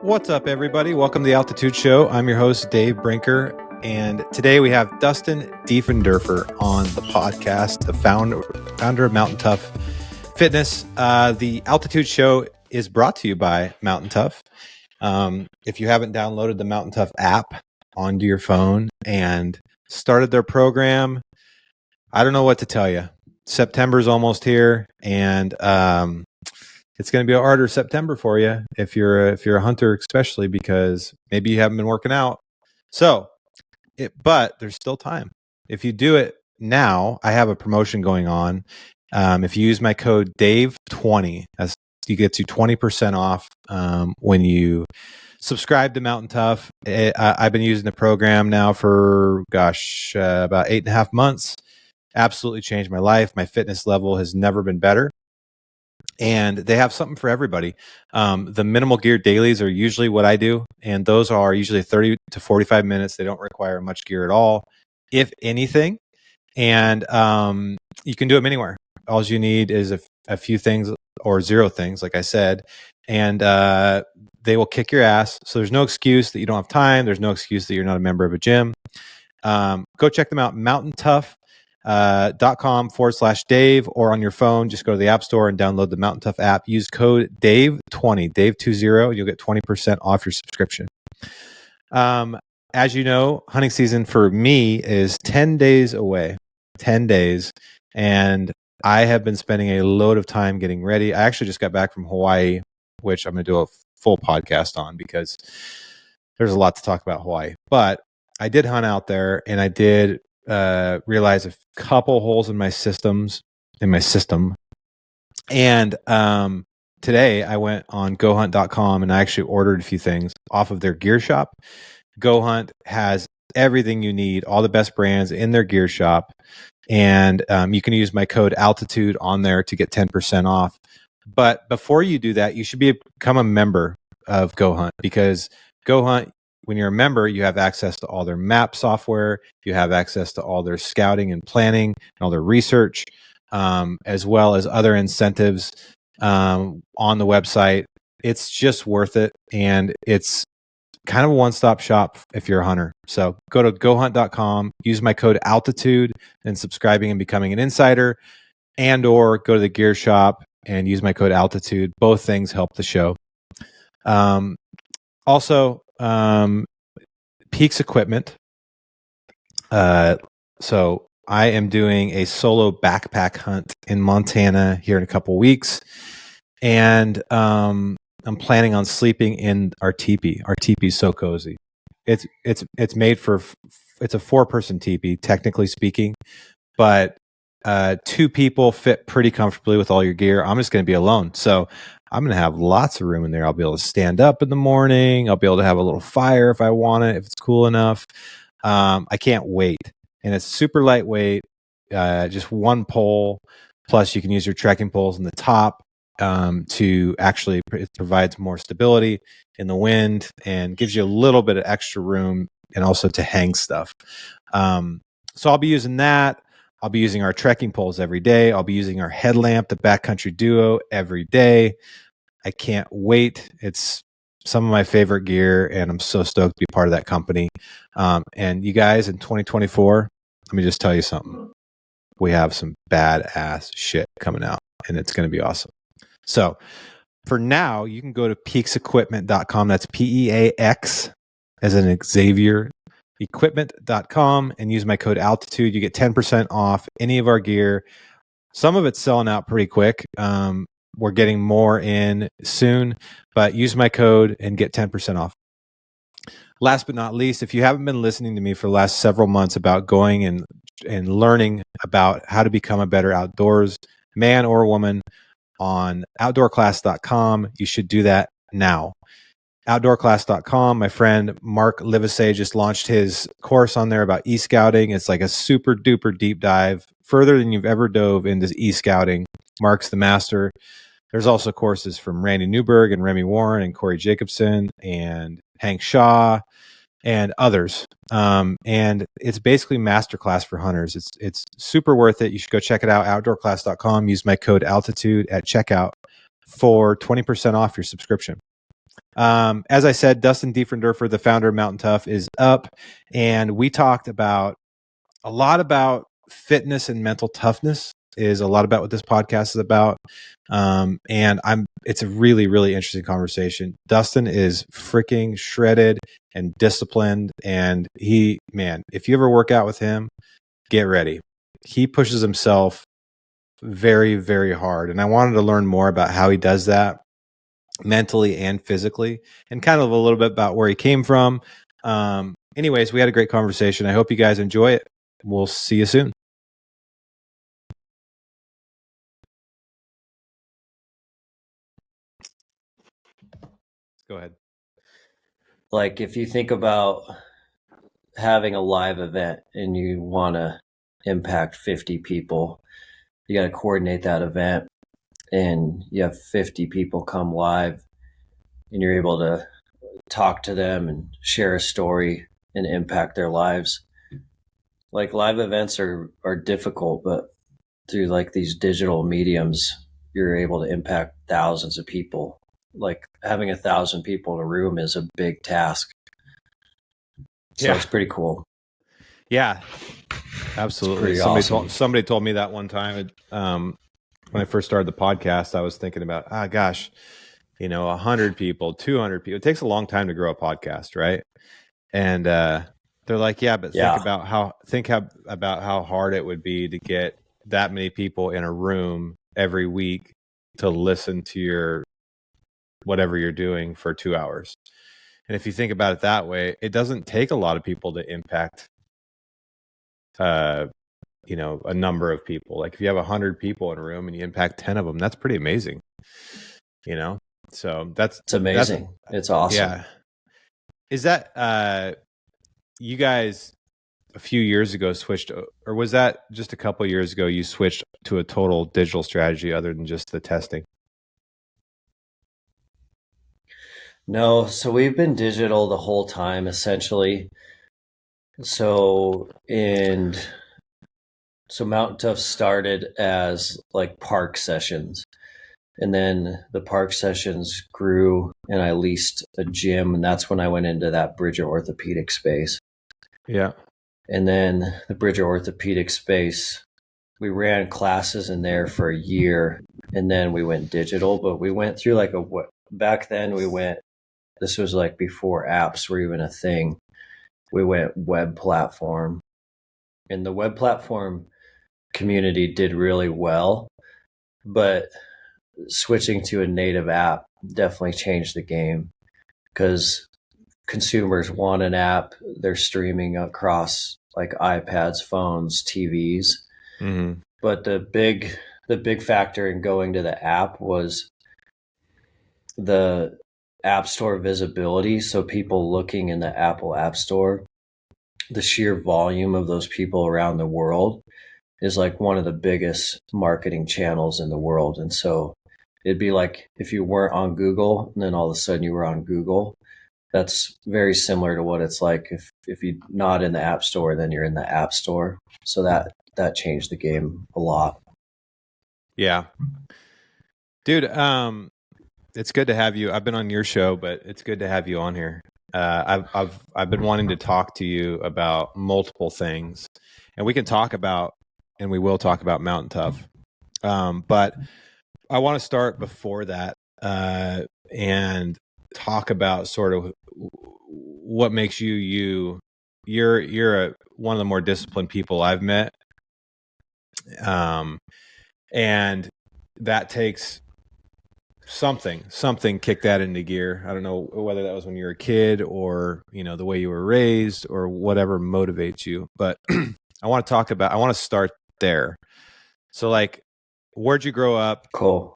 What's up, everybody? Welcome to the Altitude Show. I'm your host, Dave Brinker, and today we have Dustin Diefenderfer on the podcast, the founder of Mtn Tough Fitness. The Altitude Show is brought to you by Mtn Tough. If you haven't downloaded the Mtn Tough app onto your phone and started their program, I don't know what to tell you. September's almost here, and it's going to be a harder September for you if you're a hunter, especially because maybe you haven't been working out. But there's still time. If you do it now, I have a promotion going on. If you use my code Dave20, you get you 20% off when you subscribe to Mtn Tough. I've been using the program now for about 8.5 months. Absolutely changed my life. My fitness level has never been better. And they have something for everybody. The minimal gear dailies are usually what I do, and those are usually 30 to 45 minutes. They don't require much gear at all, if anything. And you can do them anywhere. All you need is a few things or zero things, like I said, and they will kick your ass. So there's no excuse that you don't have time. There's no excuse that you're not a member of a gym. Go check them out, mtntough.com/Dave, or on your phone, just go to the App Store and download the Mtn Tough app. Use code Dave20, Dave20, you'll get 20% off your subscription. As you know, hunting season for me is 10 days away, 10 days. And I have been spending a load of time getting ready. I actually just got back from Hawaii, which I'm going to do a full podcast on because there's a lot to talk about Hawaii. But I did hunt out there, and I did realize a couple holes in my system. And today I went on GoHunt.com and I actually ordered a few things off of their gear shop. GoHunt has everything you need, all the best brands in their gear shop. And you can use my code Altitude on there to get 10% off. But before you do that, you should become a member of GoHunt, because GoHunt, when you're a member, you have access to all their map software. You have access to all their scouting and planning and all their research, as well as other incentives on the website. It's just worth it. And it's kind of a one-stop shop if you're a hunter. So go to gohunt.com, use my code Altitude, and subscribing and becoming an insider, and or go to the gear shop and use my code Altitude. Both things help the show. Also, Peaks Equipment. So I am doing a solo backpack hunt in Montana here in a couple weeks, and I'm planning on sleeping in our teepee. Our teepee is so cozy. It's made for it's a 4-person teepee, technically speaking, but 2 people fit pretty comfortably with all your gear. I'm just going to be alone, so I'm going to have lots of room in there. I'll be able to stand up in the morning. I'll be able to have a little fire if I want it, if it's cool enough. I can't wait. And it's super lightweight, just one pole. Plus, you can use your trekking poles in the top to actually, it provides more stability in the wind and gives you a little bit of extra room, and also to hang stuff. So I'll be using that. I'll be using our trekking poles every day. I'll be using our headlamp, the Backcountry Duo, every day. I can't wait. It's some of my favorite gear, and I'm so stoked to be part of that company. And you guys, in 2024, let me just tell you something. We have some badass shit coming out, and it's going to be awesome. So for now, you can go to peaksequipment.com. That's PEAX as in Xavier, equipment.com, and use my code Altitude. You get 10% off any of our gear. Some of it's selling out pretty quick. We're getting more in soon, but use my code and get 10% off. Last but not least, if you haven't been listening to me for the last several months about going and learning about how to become a better outdoors man or woman on outdoorclass.com, you should do that now. Outdoorclass.com. My friend Mark Livesay just launched his course on there about e-scouting. It's like a super duper deep dive, further than you've ever dove into e-scouting. Mark's the master. There's also courses from Randy Newberg and Remy Warren and Corey Jacobson and Hank Shaw and others. And it's basically masterclass for hunters. It's super worth it. You should go check it out. Outdoorclass.com. Use my code Altitude at checkout for 20% off your subscription. As I said, Dustin Diefenderfer, the founder of Mtn Tough, is up, and we talked about a lot about fitness and mental toughness. Is a lot about what this podcast is about, and it's a really, really interesting conversation. Dustin is freaking shredded and disciplined, and if you ever work out with him, get ready. He pushes himself very, very hard, and I wanted to learn more about how he does that mentally and physically, and kind of a little bit about where he came from. Anyways, we had a great conversation. I hope you guys enjoy it. We'll see you soon. Go ahead. Like, if you think about having a live event and you want to impact 50 people, you got to coordinate that event, and you have 50 people come live, and you're able to talk to them and share a story and impact their lives. Like, live events are difficult, but through like these digital mediums, you're able to impact thousands of people. Like, having 1,000 people in a room is a big task. So It's pretty cool. Yeah, absolutely. Somebody told me that one time, when I first started the podcast. I was thinking about, 100 people, 200 people. It takes a long time to grow a podcast, right? And they're like, yeah, but think about how hard it would be to get that many people in a room every week to listen to your whatever you're doing for 2 hours. And if you think about it that way, it doesn't take a lot of people to impact a number of people. Like, if you have 100 people in a room and you impact 10 of them, that's pretty amazing. So it's amazing. It's awesome. Yeah. Is that you guys a few years ago switched, or was that just a couple of years ago you switched to a total digital strategy other than just the testing? No, so we've been digital the whole time, essentially. So Mtn Tough started as like park sessions, and then the park sessions grew, and I leased a gym, and that's when I went into that Bridger orthopedic space. Yeah. And then the Bridger orthopedic space, we ran classes in there for a year, and then we went digital. But we went through back then this was like before apps were even a thing. We went web platform, and the web platform community did really well, but switching to a native app definitely changed the game, because consumers want an app. They're streaming across like iPads, phones, TVs. Mm-hmm. But the big factor in going to the app was the App Store visibility. So people looking in the Apple App Store, the sheer volume of those people around the world is like one of the biggest marketing channels in the world. And so it'd be like if you weren't on Google and then all of a sudden you were on Google. That's very similar to what it's like if you're not in the App Store, then you're in the App Store. So that changed the game a lot. Yeah. Dude, it's good to have you. I've been on your show, but it's good to have you on here. I've been wanting to talk to you about multiple things, and we will talk about Mtn Tough. But I want to start before that and talk about sort of what makes you you. You're one of the more disciplined people I've met, and that takes something kicked that into gear. I don't know whether that was when you were a kid or the way you were raised or whatever motivates you, but I want to start there. So, like, where'd you grow up? Cool.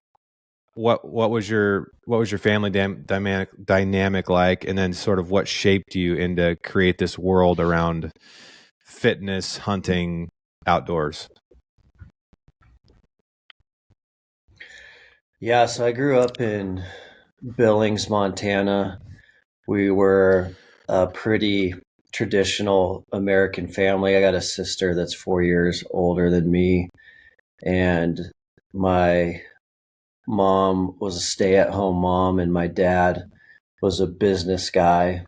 What was your family dynamic like, and then sort of what shaped you into create this world around fitness, hunting, outdoors? Yeah, so I grew up in Billings, Montana. We were a pretty traditional American family. I got a sister that's 4 years older than me, and my mom was a stay-at-home mom, and my dad was a business guy,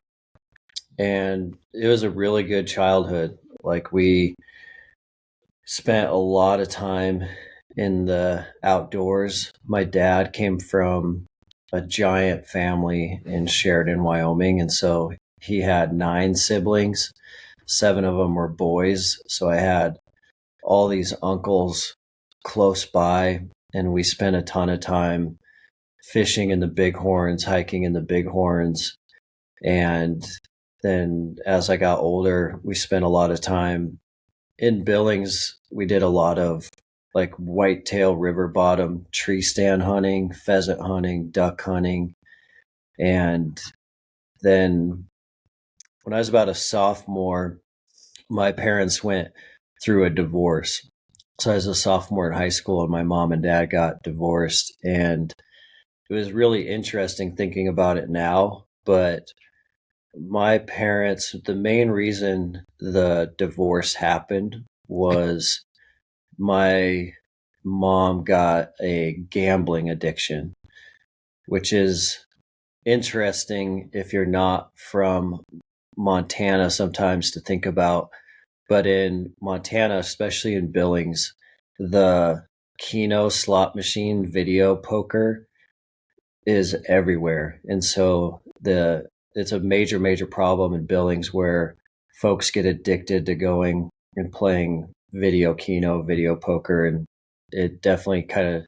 and it was a really good childhood. Like, we spent a lot of time in the outdoors. My dad came from a giant family in Sheridan, Wyoming, and so he had 9 siblings. 7 of them were boys, so I had all these uncles close by, and we spent a ton of time fishing in the Bighorns, hiking in the Bighorns. And then as I got older, we spent a lot of time in Billings. We did a lot of like whitetail river bottom tree stand hunting, pheasant hunting, duck hunting. And then when I was about a sophomore, my parents went through a divorce. So I was a sophomore in high school, and my mom and dad got divorced. And it was really interesting thinking about it now. But my parents, the main reason the divorce happened was my mom got a gambling addiction, which is interesting if you're not from Montana sometimes to think about. But in Montana, especially in Billings, the Keno slot machine video poker is everywhere. And so it's a major problem in Billings where folks get addicted to going and playing video Keno, video poker, and it definitely kind of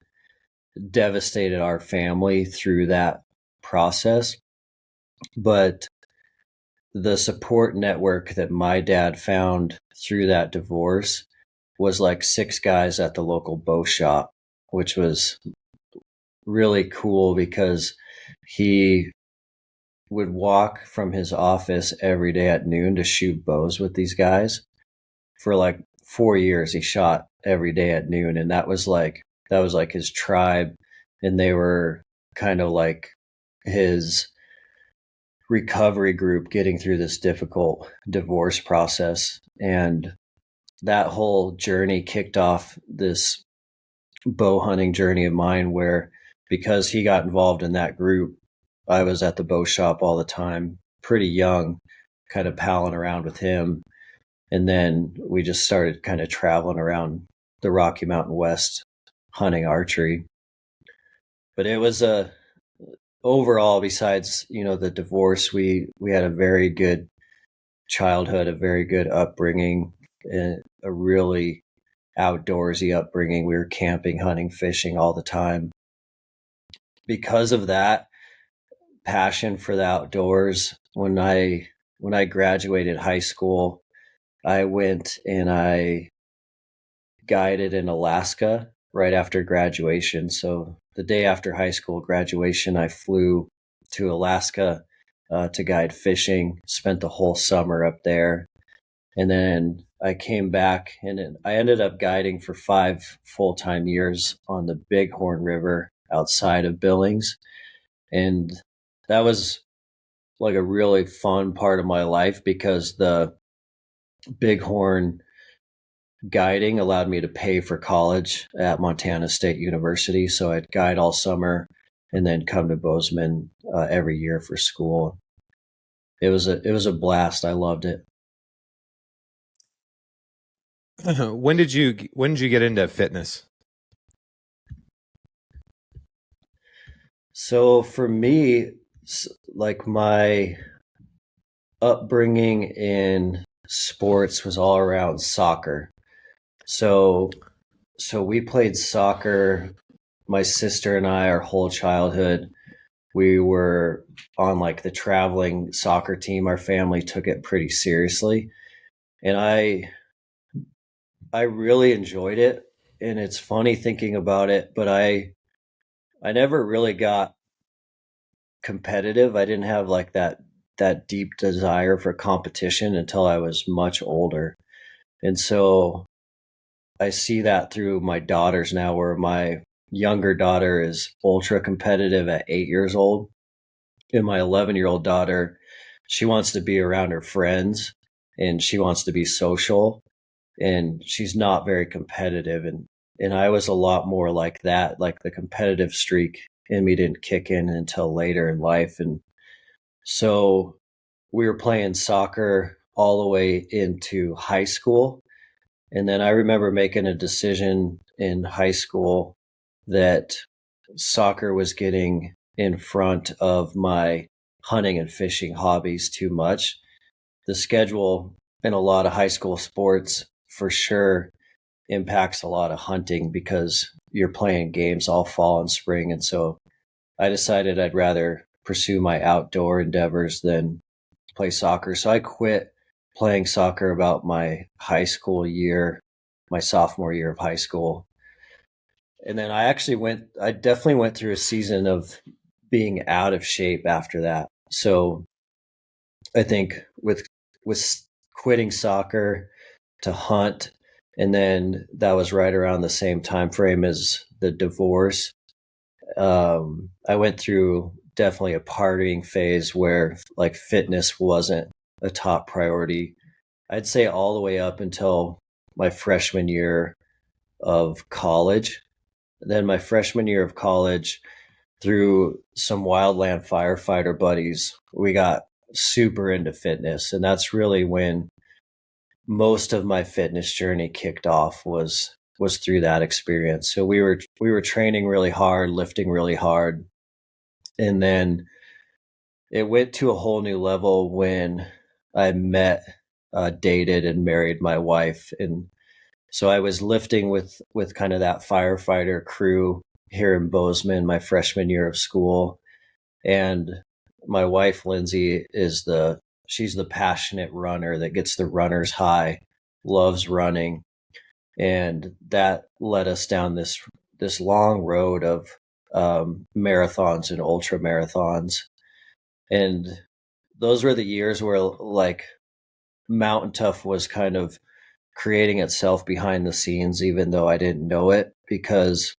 devastated our family through that process. But the support network that my dad found through that divorce was like 6 guys at the local bow shop, which was really cool because he would walk from his office every day at noon to shoot bows with these guys. For like 4 years, he shot every day at noon, and that was like his tribe, and they were kind of like his recovery group getting through this difficult divorce process. And that whole journey kicked off this bow hunting journey of mine where, because he got involved in that group, I was at the bow shop all the time, pretty young, kind of palling around with him. And then we just started kind of traveling around the Rocky Mountain West hunting archery. But it was overall, besides, the divorce, we had a very good childhood, a very good upbringing, a really outdoorsy upbringing. We were camping, hunting, fishing all the time. Because of that passion for the outdoors, when I graduated high school, I went and I guided in Alaska right after graduation. So the day after high school graduation, I flew to Alaska to guide fishing, spent the whole summer up there. And then I came back, and I ended up guiding for 5 full-time years on the Bighorn River outside of Billings. And that was like a really fun part of my life because the Bighorn guiding allowed me to pay for college at Montana State University. So I'd guide all summer and then come to Bozeman every year for school. It was a blast. I loved it. When did you get into fitness? So for me, like, my upbringing in sports was all around soccer. So we played soccer, my sister and I, our whole childhood. We were on like the traveling soccer team. Our family took it pretty seriously. And I really enjoyed it. And it's funny thinking about it, but I never really got competitive. I didn't have like that deep desire for competition until I was much older. And so I see that through my daughters now, where my younger daughter is ultra competitive at 8 years old. And my 11-year-old daughter, she wants to be around her friends and she wants to be social, and she's not very competitive. And I was a lot more like that. Like, the competitive streak in me didn't kick in until later in life. And So we were playing soccer all the way into high school. And then I remember making a decision in high school that soccer was getting in front of my hunting and fishing hobbies too much. The schedule in a lot of high school sports for sure impacts a lot of hunting because you're playing games all fall and spring. And so I decided I'd rather pursue my outdoor endeavors than play soccer. So I quit playing soccer about my high school year, my sophomore year of high school. And then I definitely went through a season of being out of shape after that. So I think with quitting soccer to hunt, and then that was right around the same time frame as the divorce. I went through definitely a partying phase where like fitness wasn't a top priority. I'd say all the way up until my freshman year of college. Then my freshman year of college, through some wildland firefighter buddies, we got super into fitness, and that's really when most of my fitness journey kicked off was through that experience. So we were training really hard, lifting really hard, and then it went to a whole new level when I met, dated, and married my wife. And so I was lifting with kind of that firefighter crew here in Bozeman my freshman year of school, and my wife Lindsay she's the passionate runner that gets the runner's high, loves running, and that led us down this long road of marathons and ultra marathons. And those were the years where like Mountain Tough was kind of creating itself behind the scenes, even though I didn't know it, because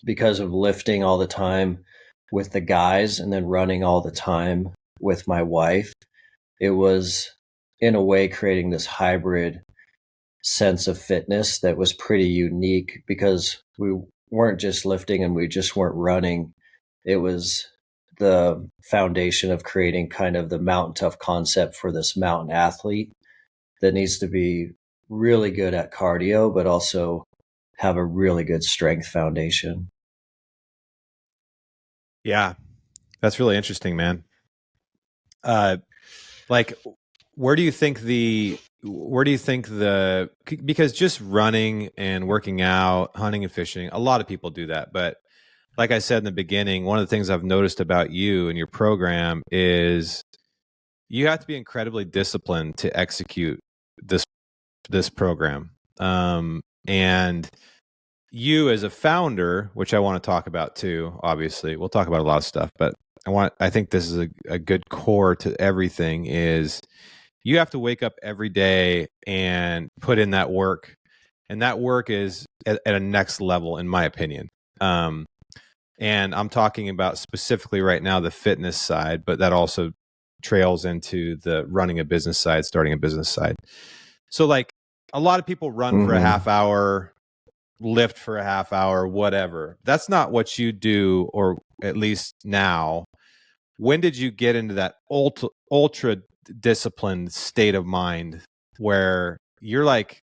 of lifting all the time with the guys and then running all the time with my wife. It was in a way creating this hybrid sense of fitness that was pretty unique because we weren't just lifting and we just weren't running. It was the foundation of creating kind of the Mountain Tough concept for this mountain athlete that needs to be really good at cardio, but also have a really good strength foundation. Yeah, that's really interesting, man. Like, where do you think because just running and working out, hunting and fishing, a lot of people do that. But like I said in the beginning, one of the things I've noticed about you and your program is you have to be incredibly disciplined to execute this program. And you as a founder, which I want to talk about too, obviously, we'll talk about a lot of stuff, but I think this is a good core to everything is you have to wake up every day and put in that work. And that work is at a next level, in my opinion. And I'm talking about specifically right now the fitness side, but that also trails into the running a business side, starting a business side. So like a lot of people run for a half hour, lift for a half hour, whatever. That's not what you do, or at least now. When did you get into that ultra disciplined state of mind where you're like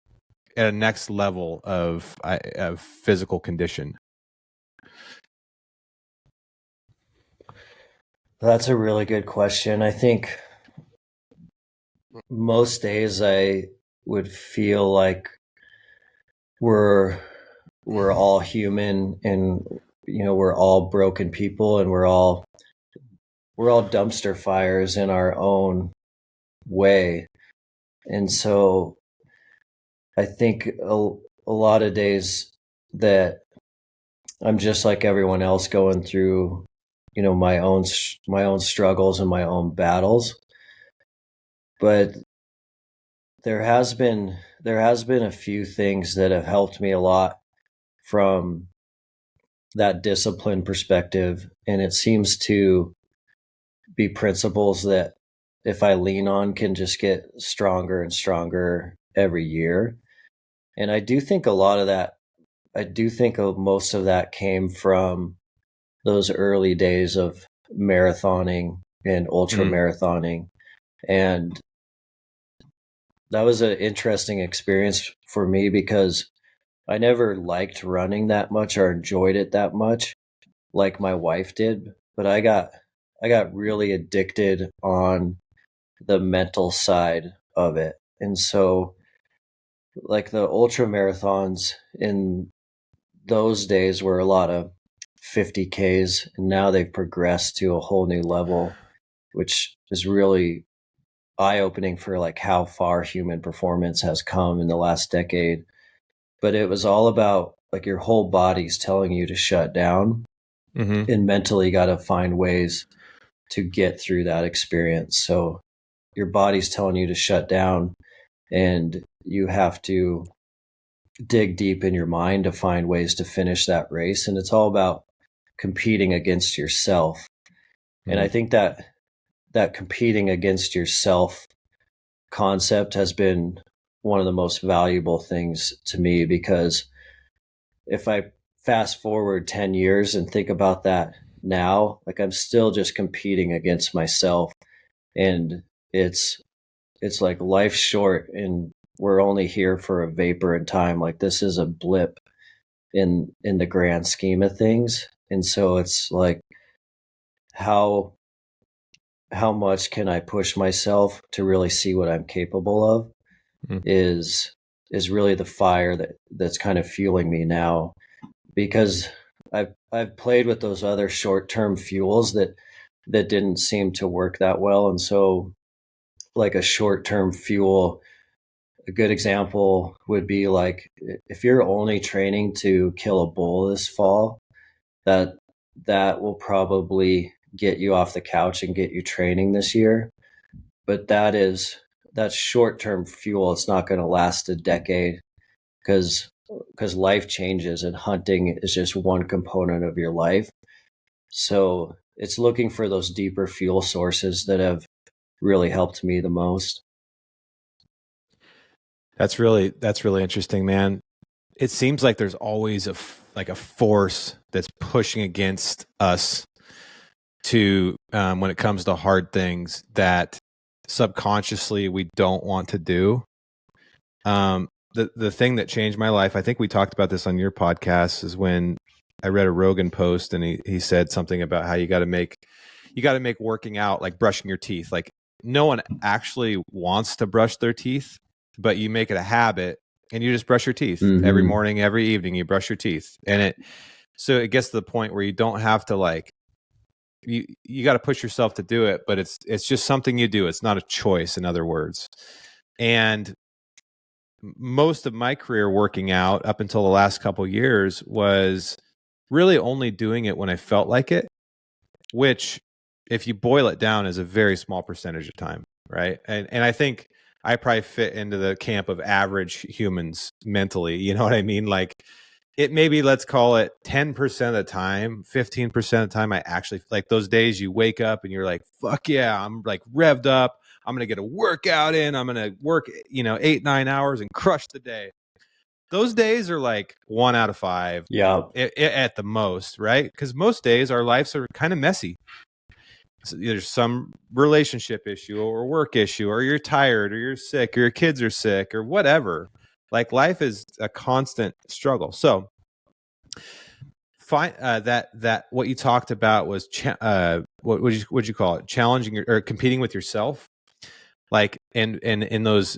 at a next level of physical condition? That's a really good question. I think most days I would feel like we're we're all human, and we're all broken people, and we're all dumpster fires in our own way. And so I think a lot of days that I'm just like everyone else going through my own struggles and my own battles. But there has been a few things that have helped me a lot from that discipline perspective, and it seems to be principles that if I lean on can just get stronger and stronger every year. And I do think most of that came from those early days of marathoning in ultra marathoning. And that was an interesting experience for me because I never liked running that much or enjoyed it that much like my wife did, but I got really addicted on the mental side of it. And so like the ultra marathons in those days were a lot of 50Ks, and now they've progressed to a whole new level, which is really eye-opening for like how far human performance has come in the last decade. But it was all about like your whole body's telling you to shut down, and mentally got to find ways to get through that experience. So your body's telling you to shut down, and you have to dig deep in your mind to find ways to finish that race. And it's all about competing against yourself. And I think that competing against yourself concept has been one of the most valuable things to me, because if I fast forward 10 years and think about that now, like I'm still just competing against myself, and it's like life's short and we're only here for a vapor in time. Like this is a blip in the grand scheme of things. And so it's like how much can I push myself to really see what I'm capable of is really the fire that's kind of fueling me now, because I've played with those other short-term fuels that didn't seem to work that well. And so like a short-term fuel, a good example would be like if you're only training to kill a bull this fall, that will probably get you off the couch and get you training this year. But that's short-term fuel. It's not going to last a decade, because life changes and hunting is just one component of your life. So it's looking for those deeper fuel sources that have really helped me the most. That's really interesting, man. It seems like there's always a force that's pushing against us to when it comes to hard things that subconsciously we don't want to do. The thing that changed my life, I think we talked about this on your podcast, is when I read a Rogan post and he said something about how you got to make working out like brushing your teeth. Like no one actually wants to brush their teeth, but you make it a habit and you just brush your teeth every morning, every evening. You brush your teeth, and it gets to the point where you don't have to like you got to push yourself to do it, but it's just something you do. It's not a choice, in other words. And most of my career working out up until the last couple of years was really only doing it when I felt like it, which if you boil it down is a very small percentage of time, right? And I think I probably fit into the camp of average humans mentally, you know what I mean? Like it maybe, let's call it 10% of the time, 15% of the time, I actually like those days you wake up and you're like, fuck yeah, I'm like revved up. I'm going to get a workout in. I'm going to work, 8-9 hours and crush the day. Those days are like 1 out of 5 at the most, right? Because most days our lives are kind of messy. So there's some relationship issue or work issue, or you're tired or you're sick or your kids are sick or whatever. Like life is a constant struggle. So that what you talked about was what would you call it? Challenging or competing with yourself. Like in those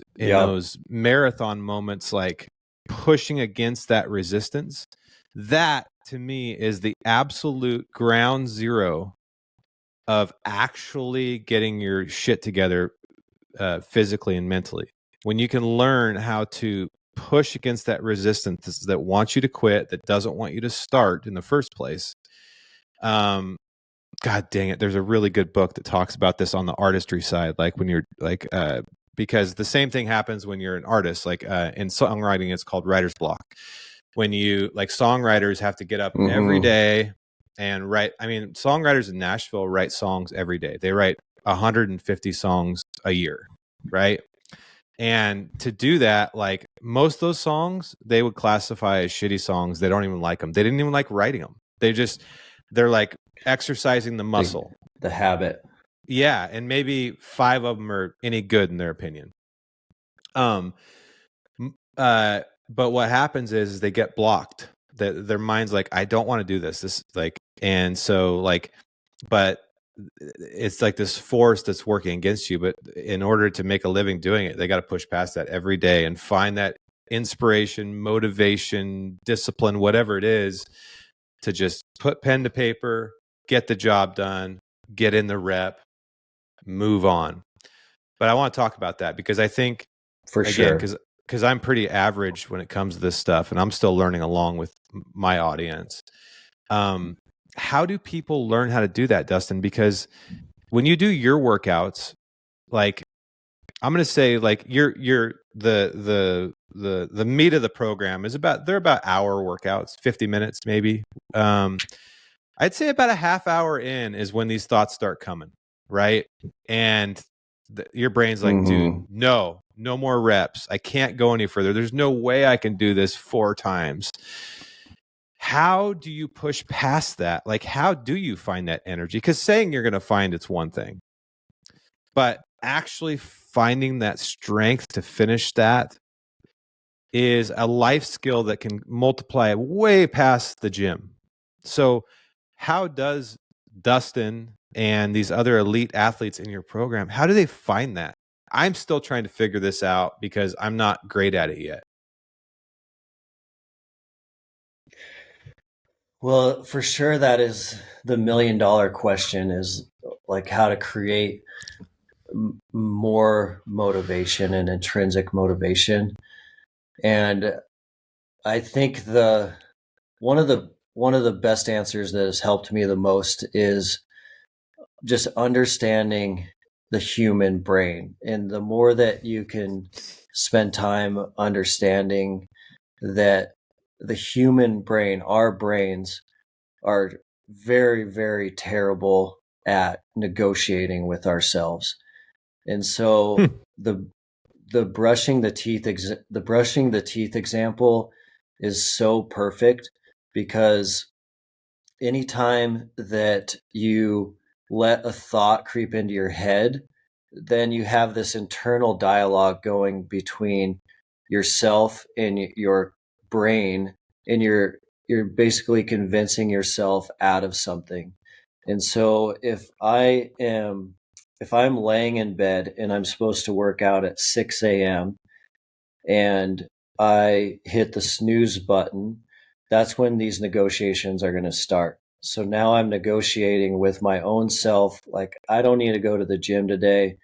marathon moments, like pushing against that resistance, that to me is the absolute ground zero of actually getting your shit together physically and mentally. When you can learn how to push against that resistance that wants you to quit, that doesn't want you to start in the first place. God dang it. There's a really good book that talks about this on the artistry side. Like when you're like, because the same thing happens when you're an artist, like in songwriting, it's called writer's block. When you like songwriters have to get up every day and write. I mean, songwriters in Nashville write songs every day. They write 150 songs a year, right? And to do that, like most of those songs, they would classify as shitty songs. They don't even like them. They didn't even like writing them. They're like exercising the muscle, the habit. Yeah, and maybe 5 of them are any good in their opinion. Um, but what happens is they get blocked. Their mind's like, I don't want to do this. And so but it's like this force that's working against you. But in order to make a living doing it, they got to push past that every day and find that inspiration, motivation, discipline, whatever it is, to just put pen to paper, get the job done, get in the rep, move on. But I want to talk about that because I think, For again, sure. because I'm pretty average when it comes to this stuff, and I'm still learning along with my audience. How do people learn how to do that, Dustin? Because when you do your workouts, like I'm going to say, like you're the meat of the program is they're about hour workouts, 50 minutes maybe. I'd say about a half hour in is when these thoughts start coming, right? And your brain's like, dude, no more reps. I can't go any further. There's no way I can do this 4 times. How do you push past that? Like, how do you find that energy? Because saying you're going to find it's one thing, but actually finding that strength to finish that is a life skill that can multiply way past the gym. So how does Dustin and these other elite athletes in your program, how do they find that? I'm still trying to figure this out because I'm not great at it yet. Well, for sure, that is the $1 million question, is like how to create more motivation and intrinsic motivation. And I think one of the best answers that has helped me the most is just understanding the human brain. And the more that you can spend time understanding that the human brain, our brains, are very, very terrible at negotiating with ourselves. And so the brushing the teeth example is so perfect, because anytime that you let a thought creep into your head, then you have this internal dialogue going between yourself and your brain, and you're basically convincing yourself out of something. And so if I'm laying in bed and I'm supposed to work out at 6 a.m. and I hit the snooze button, that's when these negotiations are going to start. So now I'm negotiating with my own self, like, I don't need to go to the gym today.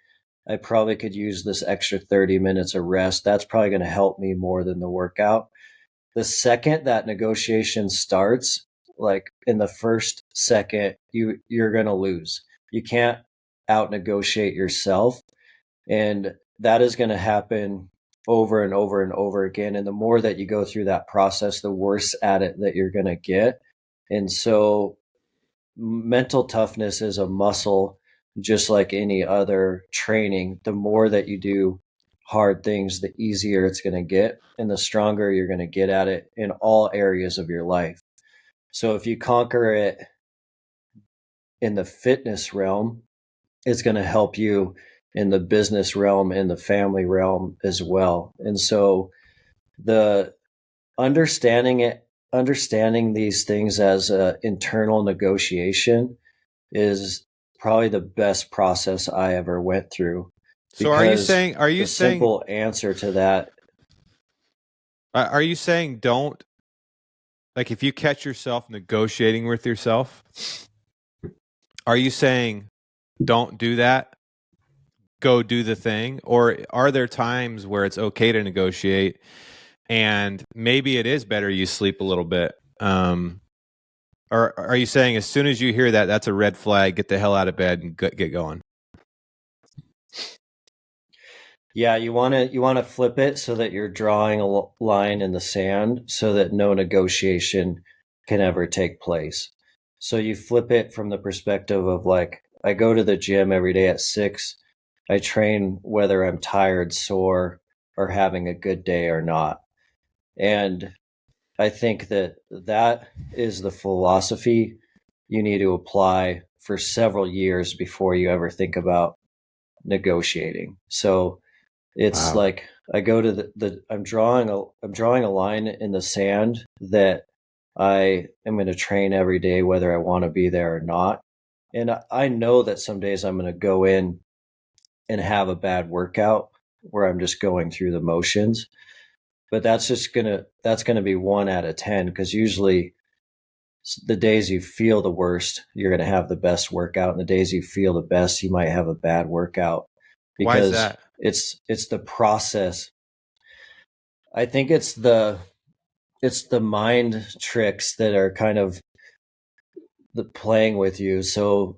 I probably could use this extra 30 minutes of rest. That's probably going to help me more than the workout. The second that negotiation starts, like in the first second, you're going to lose. You can't out negotiate yourself. And that is going to happen over and over and over again. And the more that you go through that process, the worse at it that you're going to get. And so mental toughness is a muscle, just like any other training. The more that you do hard things, the easier it's going to get, and the stronger you're going to get at it in all areas of your life. So if you conquer it in the fitness realm, it's going to help you in the business realm and the family realm as well. And so the understanding these things as an internal negotiation is probably the best process I ever went through. So Because the simple answer to that, are you saying don't, like, if you catch yourself negotiating with yourself, are you saying don't do that? Go do the thing? Or are there times where it's okay to negotiate and maybe it is better you sleep a little bit? Or are you saying as soon as you hear that, that's a red flag, get the hell out of bed and get going? yeah, you want to flip it so that you're drawing a line in the sand so that no negotiation can ever take place. So you flip it from the perspective of, like, I go to the gym every day at 6. I train whether I'm tired, sore, or having a good day or not. And I think that is the philosophy you need to apply for several years before you ever think about negotiating. So it's like I go to I'm drawing a line in the sand that I am going to train every day, whether I want to be there or not. And I know that some days I'm going to go in and have a bad workout where I'm just going through the motions. But that's going to be 1 out of 10, because usually the days you feel the worst, you're going to have the best workout, and the days you feel the best, you might have a bad workout, Why is because that? it's the process. I think it's the mind tricks that are kind of playing with you. So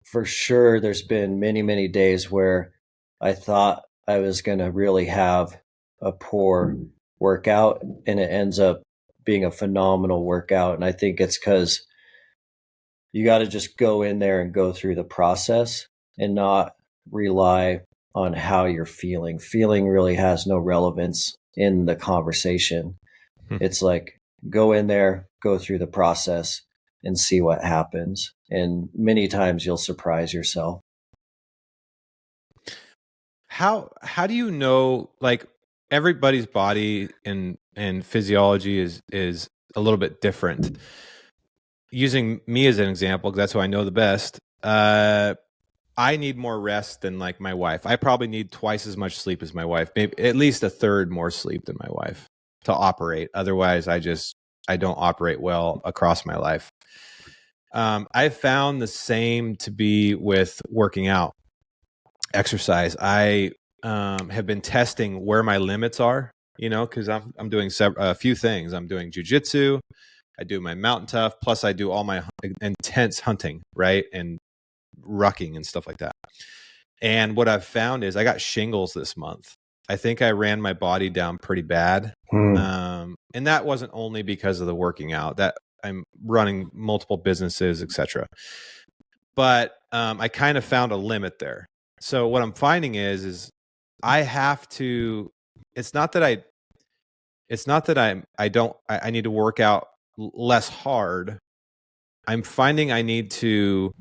for sure, there's been many days where I thought I was going to really have a poor workout, and it ends up being a phenomenal workout. And I think it's because you got to just go in there and go through the process and not rely on how you're feeling. Feeling really has no relevance in the conversation. It's like, go in there, go through the process, and see what happens. And many times you'll surprise yourself. How do you know, like, everybody's body and physiology is a little bit different? Using me as an example, because that's who I know the best. I need more rest than like my wife. I probably need twice as much sleep as my wife, maybe at least a third more sleep than my wife to operate. Otherwise, I don't operate well across my life. I've found the same to be with working out, exercise. I have been testing where my limits are, because I'm doing a few things. I'm doing jujitsu, I do my Mtn Tough, plus I do all my intense hunting, right, and rucking and stuff like that. And what I've found is I got shingles this month. I think I ran my body down pretty bad, and that wasn't only because of the working out. That I'm running multiple businesses, etc. But I kind of found a limit there. So what I'm finding is I have to. It's not that I need to work out less hard. I'm finding I need to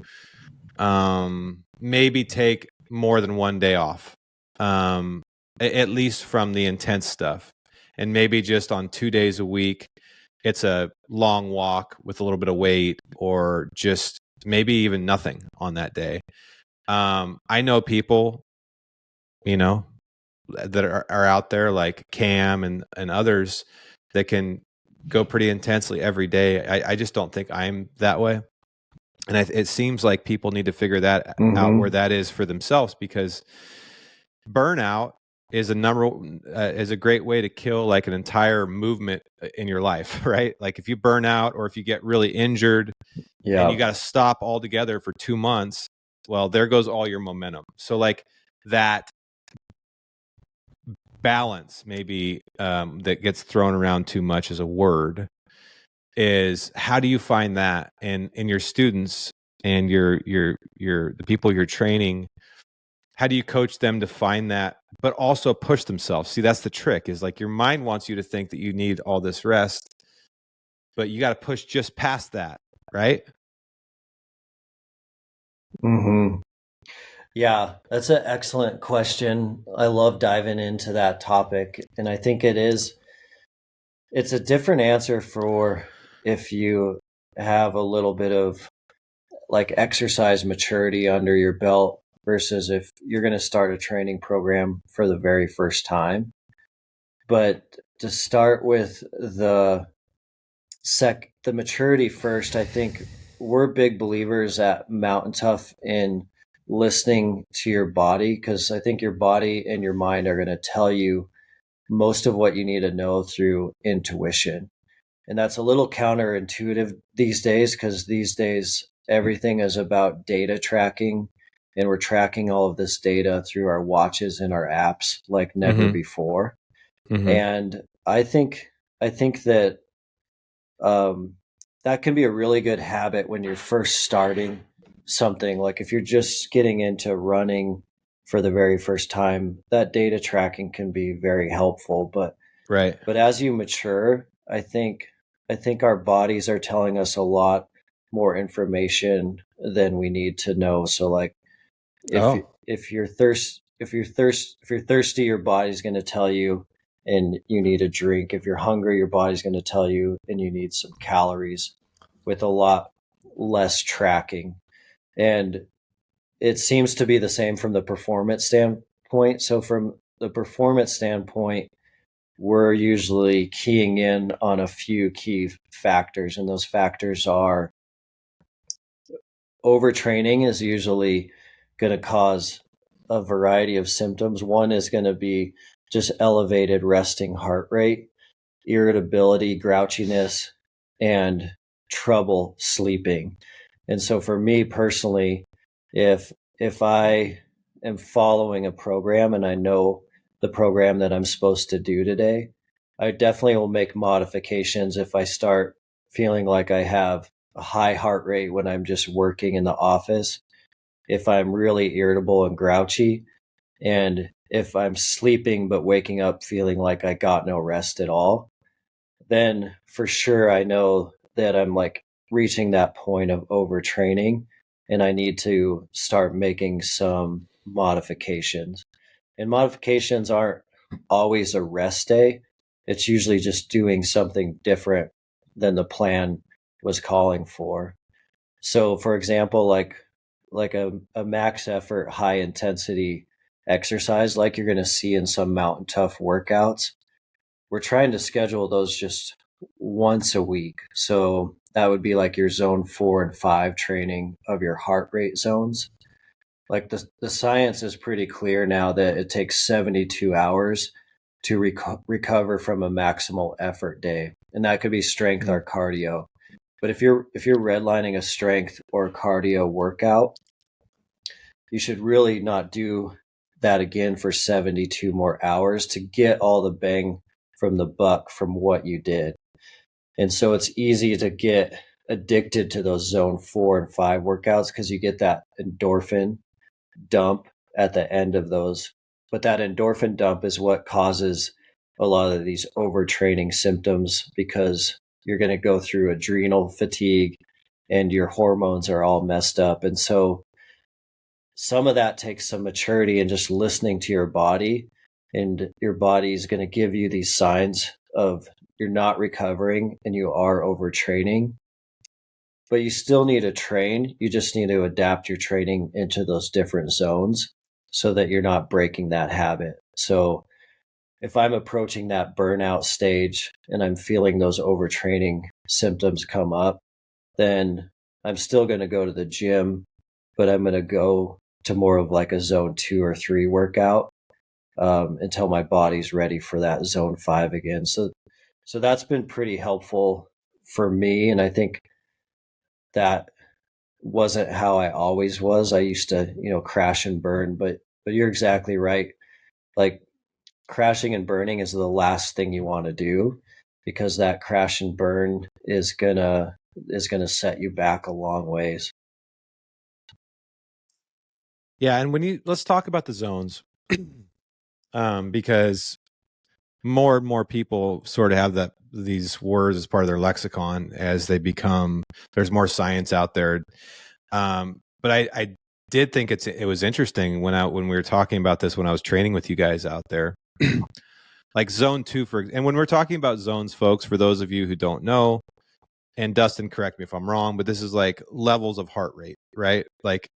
maybe take more than one day off, at least from the intense stuff, and maybe just on 2 days a week, it's a long walk with a little bit of weight, or just maybe even nothing on that day. I know people, that are out there like Cam and others that can go pretty intensely every day. I just don't think I'm that way. And it seems like people need to figure that out, where that is for themselves, because burnout is a great way to kill like an entire movement in your life, right? Like if you burn out, or if you get really injured, and you got to stop altogether for 2 months, well, there goes all your momentum. So like that balance, maybe, that gets thrown around too much as a word, is how do you find that in your students and the people you're training? How do you coach them to find that, but also push themselves? See, that's the trick, is like your mind wants you to think that you need all this rest, but you got to push just past that, right? Yeah, that's an excellent question. I love diving into that topic. And I think it's a different answer for if you have a little bit of like exercise maturity under your belt versus if you're going to start a training program for the very first time. But to start with the maturity first, I think we're big believers at Mtn Tough in listening to your body, because I think your body and your mind are going to tell you most of what you need to know through intuition. And that's a little counterintuitive these days, because these days everything is about data tracking, and we're tracking all of this data through our watches and our apps like never before. And I think that that can be a really good habit when you're first starting something. Like if you're just getting into running for the very first time, that data tracking can be very helpful. Right. But as you mature, I think our bodies are telling us a lot more information than we need to know. So like if Oh, if you're thirsty, your body's going to tell you and you need a drink. If you're hungry, your body's going to tell you and you need some calories, with a lot less tracking. And it seems to be the same from the performance standpoint. So from the performance standpoint, we're usually keying in on a few key factors, and those factors are: overtraining is usually going to cause a variety of symptoms. One is going to be just elevated resting heart rate, irritability, grouchiness, and trouble sleeping. And so for me personally, if I am following a program and I know the program that I'm supposed to do today, I definitely will make modifications if I start feeling like I have a high heart rate when I'm just working in the office, if I'm really irritable and grouchy, and if I'm sleeping but waking up feeling like I got no rest at all. Then for sure I know that I'm like reaching that point of overtraining and I need to start making some modifications. And modifications aren't always a rest day. It's usually just doing something different than the plan was calling for. So for example, like a max effort, high intensity exercise like you're going to see in some Mountain Tough workouts, we're trying to schedule those just once a week. So that would be like your zone 4 and 5 training of your heart rate zones. Like the science is pretty clear now that it takes 72 hours to recover from a maximal effort day. And that could be strength or cardio. But if you're redlining a strength or cardio workout, you should really not do that again for 72 more hours to get all the bang from the buck from what you did. And so it's easy to get addicted to those zone 4 and 5 workouts because you get that endorphin dump at the end of those. But that endorphin dump is what causes a lot of these overtraining symptoms, because you're going to go through adrenal fatigue and your hormones are all messed up. And so some of that takes some maturity and just listening to your body, and your body is going to give you these signs of you're not recovering and you are overtraining, but you still need to train. You just need to adapt your training into those different zones so that you're not breaking that habit. So if I'm approaching that burnout stage and I'm feeling those overtraining symptoms come up, then I'm still going to go to the gym, but I'm going to go to more of like a zone 2 or 3 workout until my body's ready for that zone 5 again. So that's been pretty helpful for me. And I think that wasn't how I always was. I used to, crash and burn, but you're exactly right. Like crashing and burning is the last thing you want to do, because that crash and burn is gonna set you back a long ways. yeah. And let's talk about the zones, because more and more people sort of have these words as part of their lexicon as they become. There's more science out there, but I did think it was interesting when we were talking about this when I was training with you guys out there. Like zone 2 and when we're talking about zones, folks, for those of you who don't know, and Dustin, correct me if I'm wrong, but this is like levels of heart rate, right? Like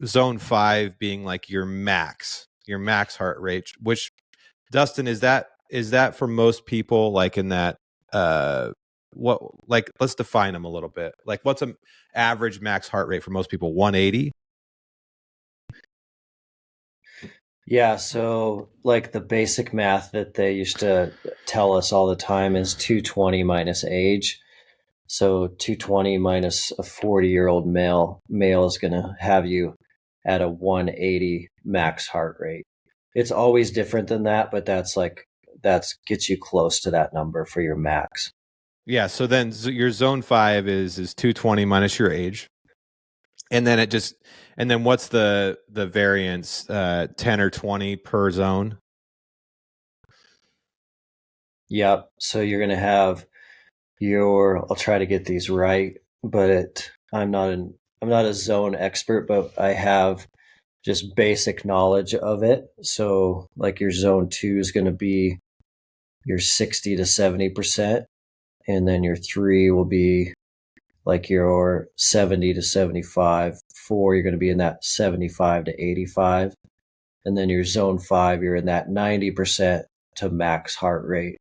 zone 5 being like your max heart rate, which, Dustin, is that for most people, like in that what, like, let's define them a little bit. Like what's an average max heart rate for most people? 180? Yeah, so like the basic math that they used to tell us all the time is 220 minus age. So 220 minus a 40-year-old male is going to have you at a 180 max heart rate. It's always different than that, but that's gets you close to that number for your max. Yeah, so then your zone 5 is 220 minus your age. And then what's the variance, 10 or 20 per zone? Yep. So you're going to have I'll try to get these right, but I'm not a zone expert, but I have just basic knowledge of it. So like your zone 2 is going to be your 60 to 70%, and then your 3 will be like your 70 to 75. 4, you're going to be in that 75 to 85. And then your zone 5, you're in that 90% to max heart rate.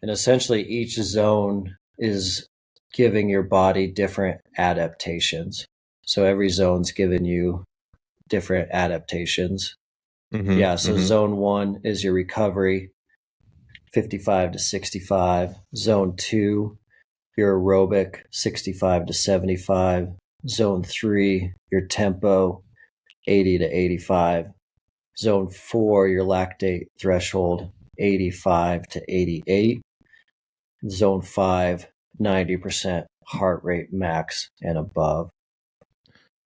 And essentially each zone is giving your body different adaptations. So every zone's giving you different adaptations. Yeah, so zone 1 is your recovery, 55 to 65. Zone 2, your aerobic, 65 to 75. Zone 3, your tempo, 80 to 85. Zone 4, your lactate threshold, 85 to 88. Zone 5, 90% heart rate max and above.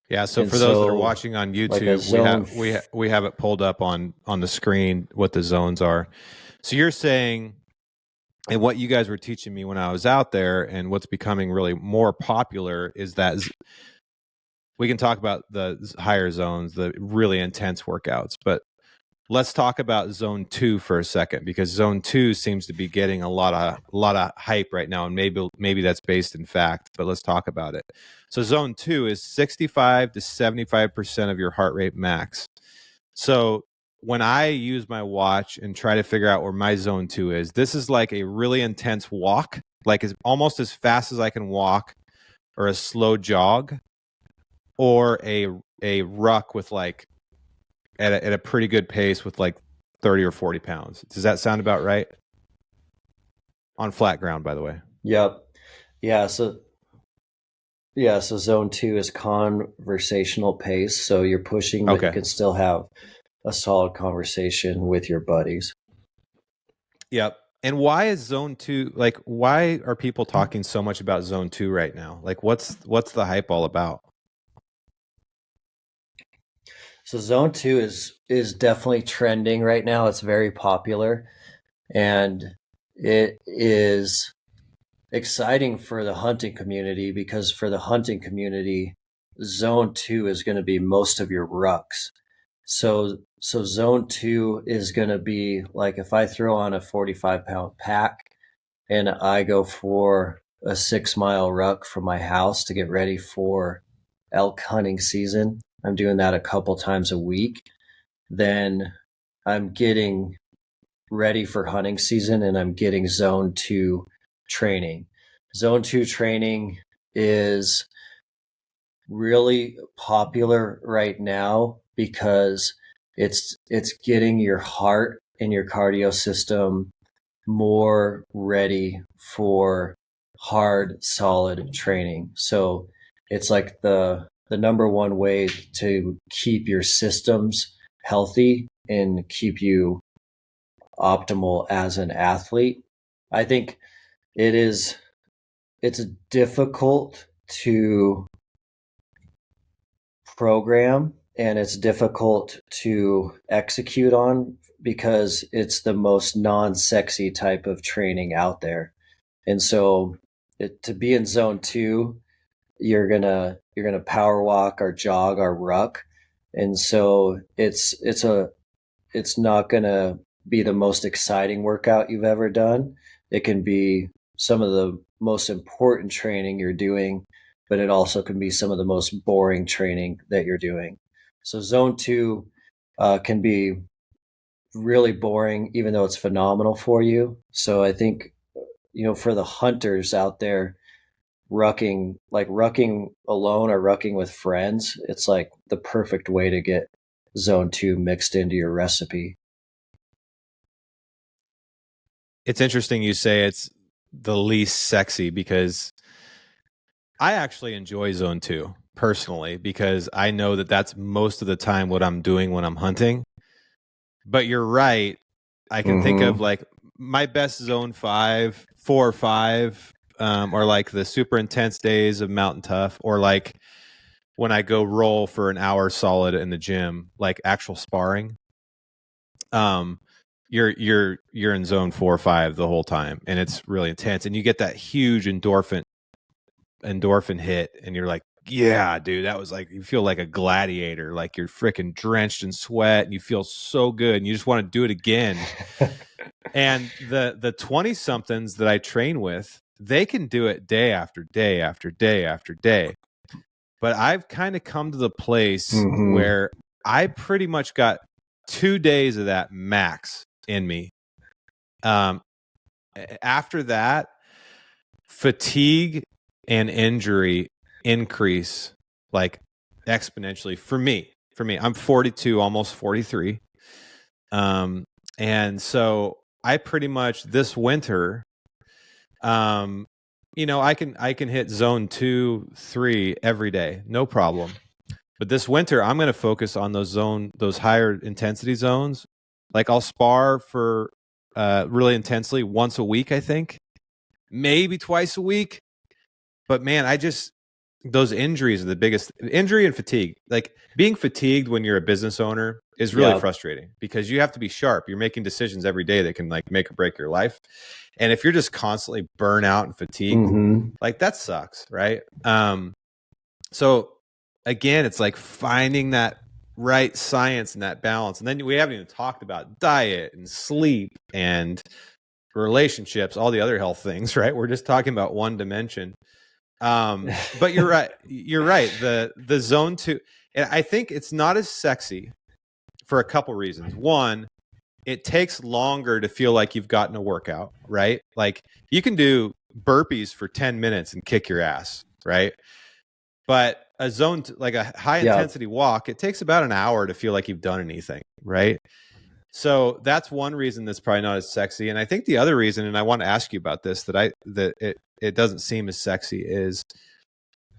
Yeah, so for those that are watching on YouTube, like we have it pulled up on the screen what the zones are. So you're saying, and what you guys were teaching me when I was out there, and what's becoming really more popular is that we can talk about the higher zones, the really intense workouts, but let's talk about zone 2 for a second, because zone 2 seems to be getting a lot of hype right now, and maybe that's based in fact, but let's talk about it. So zone 2 is 65 to 75% of your heart rate max. So when I use my watch and try to figure out where my zone 2 is, this is like a really intense walk, like it's almost as fast as I can walk, or a slow jog, or a ruck with like at a pretty good pace with like 30 or 40 pounds. Does that sound about right? On flat ground, by the way. Yep. So zone 2 is conversational pace. So you're pushing, but you can still have a solid conversation with your buddies. Yep. And why is zone 2, like, why are people talking so much about zone 2 right now? Like, what's the hype all about? So zone 2 is definitely trending right now. It's very popular, and it is exciting for the hunting community, because for the hunting community, zone 2 is going to be most of your rucks. So zone 2 is going to be like, if I throw on a 45-pound pack and I go for a 6-mile ruck from my house to get ready for elk hunting season, I'm doing that a couple times a week, then I'm getting ready for hunting season and I'm getting zone 2 training. Zone 2 training is really popular right now because it's getting your heart and your cardio system more ready for hard, solid training. So it's like the number one way to keep your systems healthy and keep you optimal as an athlete. I think it's difficult to program and it's difficult to execute on because it's the most non-sexy type of training out there. And so to be in zone 2, you're gonna power walk or jog or ruck. And so it's not gonna be the most exciting workout you've ever done. It can be some of the most important training you're doing, but it also can be some of the most boring training that you're doing. So zone 2 can be really boring, even though it's phenomenal for you. So I think, for the hunters out there, rucking alone or rucking with friends, it's like the perfect way to get zone 2 mixed into your recipe. It's interesting you say it's the least sexy, because I actually enjoy zone 2 personally, because I know that that's most of the time what I'm doing when I'm hunting. But you're right. I can think of like my best zone 4 or 5, or like the super intense days of Mtn Tough, or like when I go roll for an hour solid in the gym, like actual sparring. You're in zone 4 or 5 the whole time, and it's really intense, and you get that huge endorphin endorphin hit and you're like, yeah, dude, that was like, you feel like a gladiator, like you're freaking drenched in sweat and you feel so good and you just want to do it again. And the 20 somethings that I train with, they can do it day after day after day after day. But I've kind of come to the place where I pretty much got 2 days of that max in me. After that, fatigue and injury increase like exponentially for me. I'm 42, almost 43. And so I pretty much this winter, I can hit zone 2, 3 every day, no problem. But this winter, I'm going to focus on those higher intensity zones. Like I'll spar for really intensely once a week, I think, maybe twice a week. But man, those injuries are the biggest injury and fatigue. Like being fatigued when you're a business owner is really frustrating because you have to be sharp. You're making decisions every day that can like make or break your life. And if you're just constantly burnt out and fatigued, like that sucks, right? So again, it's like finding that right science and that balance. And then we haven't even talked about diet and sleep and relationships, all the other health things, right? We're just talking about one dimension. But you're right. The zone 2, and I think it's not as sexy for a couple reasons. One, it takes longer to feel like you've gotten a workout, right? Like you can do burpees for 10 minutes and kick your ass, right? But like a high intensity walk, it takes about an hour to feel like you've done anything, right? So that's one reason that's probably not as sexy. And I think the other reason, and I want to ask you about this, that it doesn't seem as sexy, is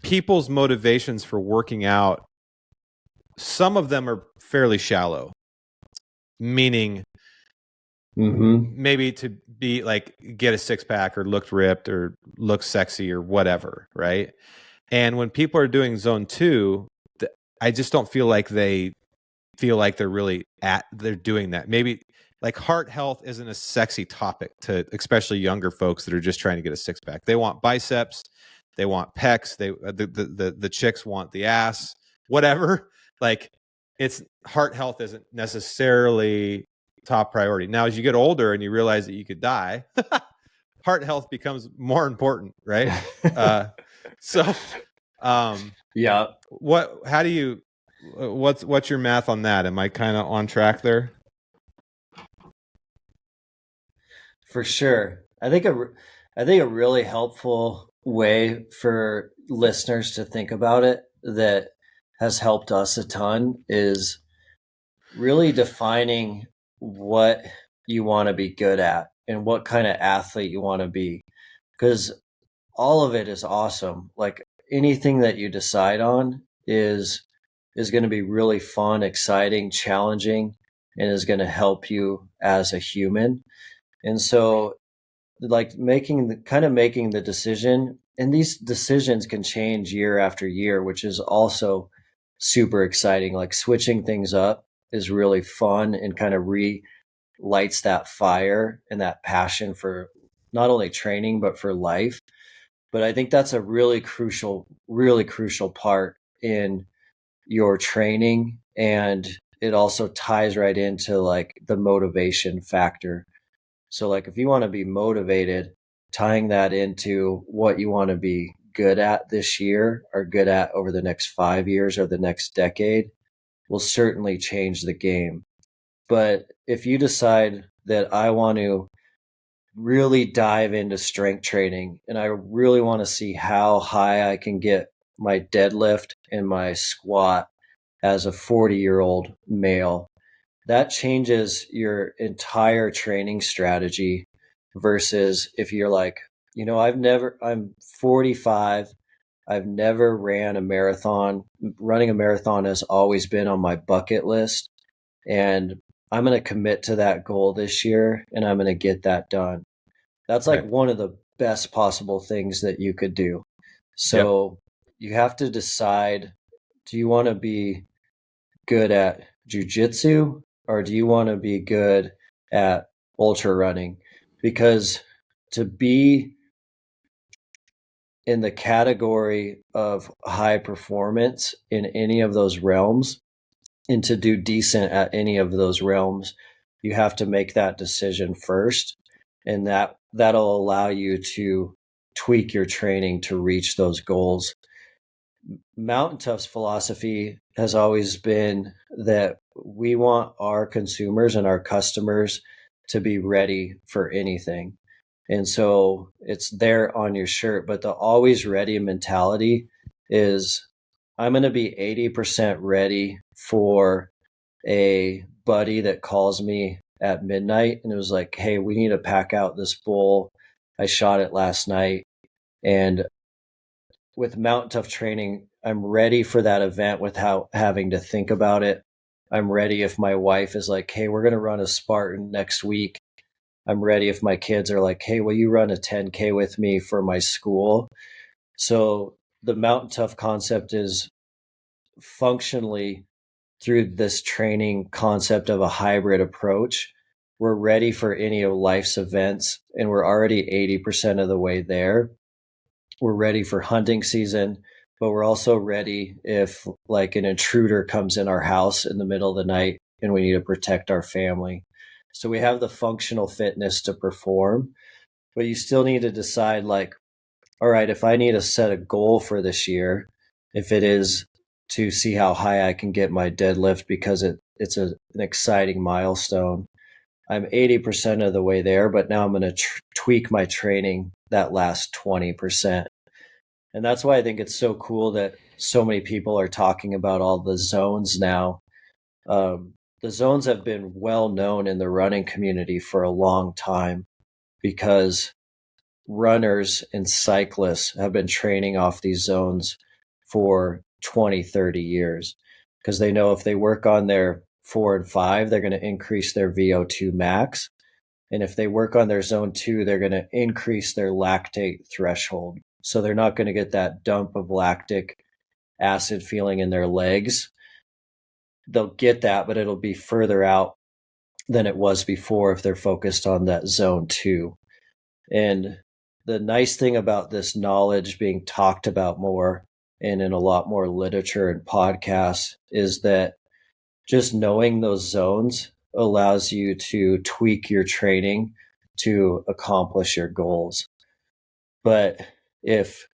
people's motivations for working out. Some of them are fairly shallow, meaning maybe to be like get a six pack or look ripped or look sexy or whatever, right? And when people are doing zone 2, I just don't feel like they feel like they're doing that. Maybe like heart health isn't a sexy topic to especially younger folks that are just trying to get a six pack. They want biceps, they want pecs, the chicks want the ass, whatever. Like it's heart health isn't necessarily top priority. Now, as you get older and you realize that you could die, heart health becomes more important, right? What's your math on that? Am I kind of on track there? For sure. I think a really helpful way for listeners to think about it that has helped us a ton is really defining what you want to be good at and what kind of athlete you want to be. Because all of it is awesome. Like anything that you decide on is going to be really fun, exciting, challenging, and is going to help you as a human. And so like making the decision, and these decisions can change year after year, which is also super exciting. Like switching things up is really fun and kind of lights that fire and that passion for not only training but for life. But I think that's a really crucial part in your training, and it also ties right into like the motivation factor. So like if you want to be motivated, tying that into what you want to be good at this year or good at over the next 5 years or the next decade will certainly change the game. But if you decide that I want to really dive into strength training and I really want to see how high I can get my deadlift and my squat as a 40-year-old male, that changes your entire training strategy versus if you're like, I'm 45, I've never ran a marathon. Running a marathon has always been on my bucket list, and I'm going to commit to that goal this year and I'm going to get that done. That's like one of the best possible things that you could do. So you have to decide, do you want to be good at jujitsu or do you want to be good at ultra running? Because to be in the category of high performance in any of those realms, and to do decent at any of those realms, you have to make that decision first, and that'll allow you to tweak your training to reach those goals. Mountain Tough's philosophy has always been that we want our consumers and our customers to be ready for anything. And so it's there on your shirt, but the always ready mentality is, I'm going to be 80% ready for a buddy that calls me at midnight and it was like, hey, we need to pack out this bull. I shot it last night. And with Mountain Tough training, I'm ready for that event without having to think about it. I'm ready if my wife is like, hey, we're going to run a Spartan next week. I'm ready if my kids are like, hey, will you run a 10K with me for my school? So the Mountain Tough concept is functionally, through this training concept of a hybrid approach, we're ready for any of life's events, and we're already 80% of the way there. We're ready for hunting season, but we're also ready if like an intruder comes in our house in the middle of the night and we need to protect our family. So we have the functional fitness to perform, but you still need to decide like, all right, if I need to set a goal for this year, if it is to see how high I can get my deadlift because it's an exciting milestone, I'm 80% of the way there, but now I'm going to tweak my training that last 20%. And that's why I think it's so cool that so many people are talking about all the zones now. The zones have been well known in the running community for a long time because runners and cyclists have been training off these zones for 20, 30 years because they know if they work on their 4 and 5, they're going to increase their VO2 max. And if they work on their zone 2, they're going to increase their lactate threshold. So they're not going to get that dump of lactic acid feeling in their legs. They'll get that, but it'll be further out than it was before if they're focused on that zone 2. And the nice thing about this knowledge being talked about more and in a lot more literature and podcasts is that just knowing those zones allows you to tweak your training to accomplish your goals. But if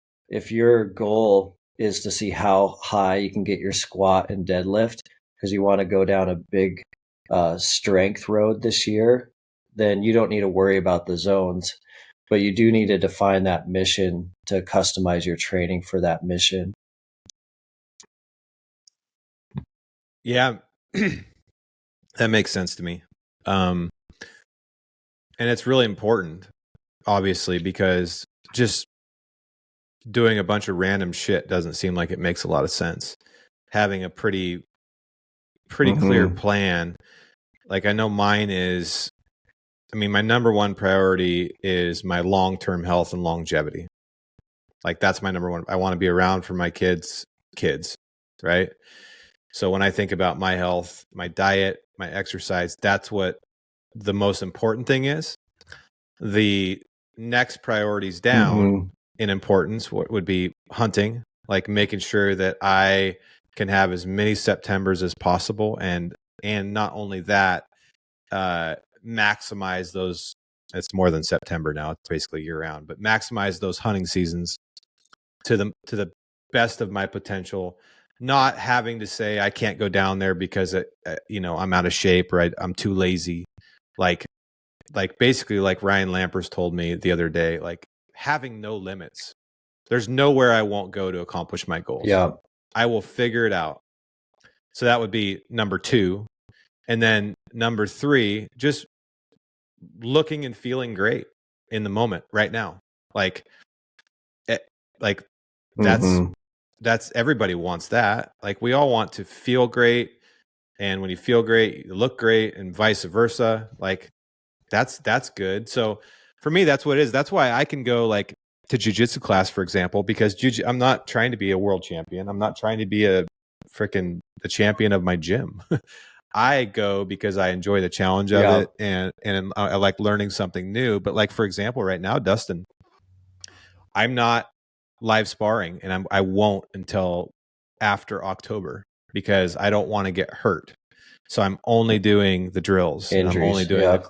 your goal is to see how high you can get your squat and deadlift because you want to go down a big strength road this year, then you don't need to worry about the zones. But you do need to define that mission to customize your training for that mission. Yeah, that makes sense to me. And it's really important, obviously, because just doing a bunch of random shit doesn't seem like it makes a lot of sense. Having a pretty clear plan. Like I know mine is, I mean, my number one priority is my long-term health and longevity. Like that's my number one. I want to be around for my kids, right? So when I think about my health, my diet, my exercise, that's what the most important thing is. The next priorities down in importance would be hunting, like making sure that I can have as many Septembers as possible. And not only that, maximize those. It's more than September now. It's basically year round, but maximize those hunting seasons to the best of my potential, not having to say I can't go down there because I'm out of shape or I'm too lazy. Like basically like Ryan Lampers told me the other day, like having no limits. There's nowhere I won't go to accomplish my goals. Yeah. I will figure it out. So that would be number 2. And then number 3, just looking and feeling great in the moment right now. That's everybody wants that. Like we all want to feel great. And when you feel great, you look great, and vice versa. Like that's good. So for me, that's what it is. That's why I can go like to jiu-jitsu class, for example, because I'm not trying to be a world champion. I'm not trying to be the champion of my gym. I go because I enjoy the challenge of it, and I like learning something new. But like, for example, right now, Dustin, I'm not live sparring, and I won't until after October because I don't want to get hurt. So I'm only doing the drills. Injuries, and I'm only doing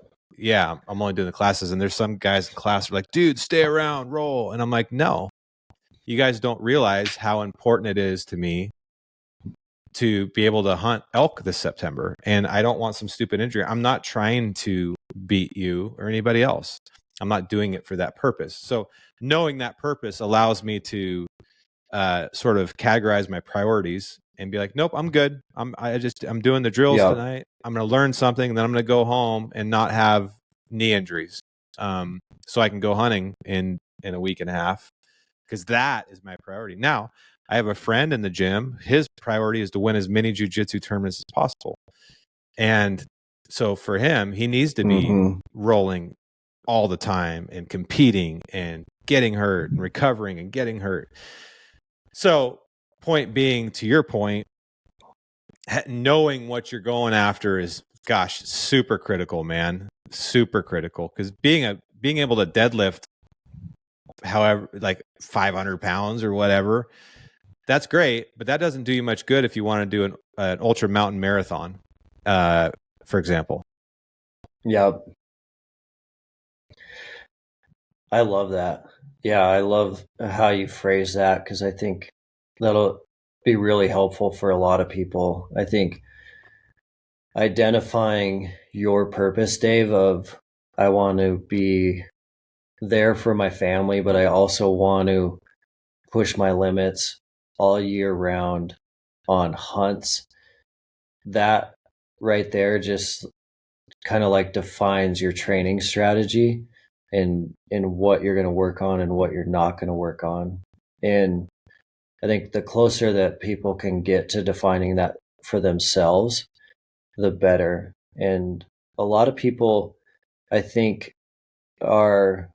I'm only doing the classes. And there's some guys in class who are like, dude, stay around, roll. And I'm like, no, you guys don't realize how important it is to me to be able to hunt elk this September. And I don't want some stupid injury. I'm not trying to beat you or anybody else. I'm not doing it for that purpose. So knowing that purpose allows me to sort of categorize my priorities and be like, nope, I'm good. I'm doing the drills tonight. I'm going to learn something, and then I'm going to go home and not have knee injuries. So I can go hunting in a week and a half, because that is my priority. Now, I have a friend in the gym. His priority is to win as many jiu-jitsu tournaments as possible. And so for him, he needs to be rolling all the time and competing and getting hurt and recovering and getting hurt. So point being, to your point, knowing what you're going after is, gosh, super critical, man. Super critical. Because being able to deadlift however, like 500 pounds or whatever, that's great, but that doesn't do you much good if you want to do an ultra mountain marathon, for example. Yep. I love that. Yeah, I love how you phrase that, because I think that'll be really helpful for a lot of people. I think identifying your purpose, Dave, of I want to be there for my family, but I also want to push my limits all year round on hunts. That right there just kind of like defines your training strategy and what you're going to work on and what you're not going to work on. And I think the closer that people can get to defining that for themselves, the better. And a lot of people, I think, are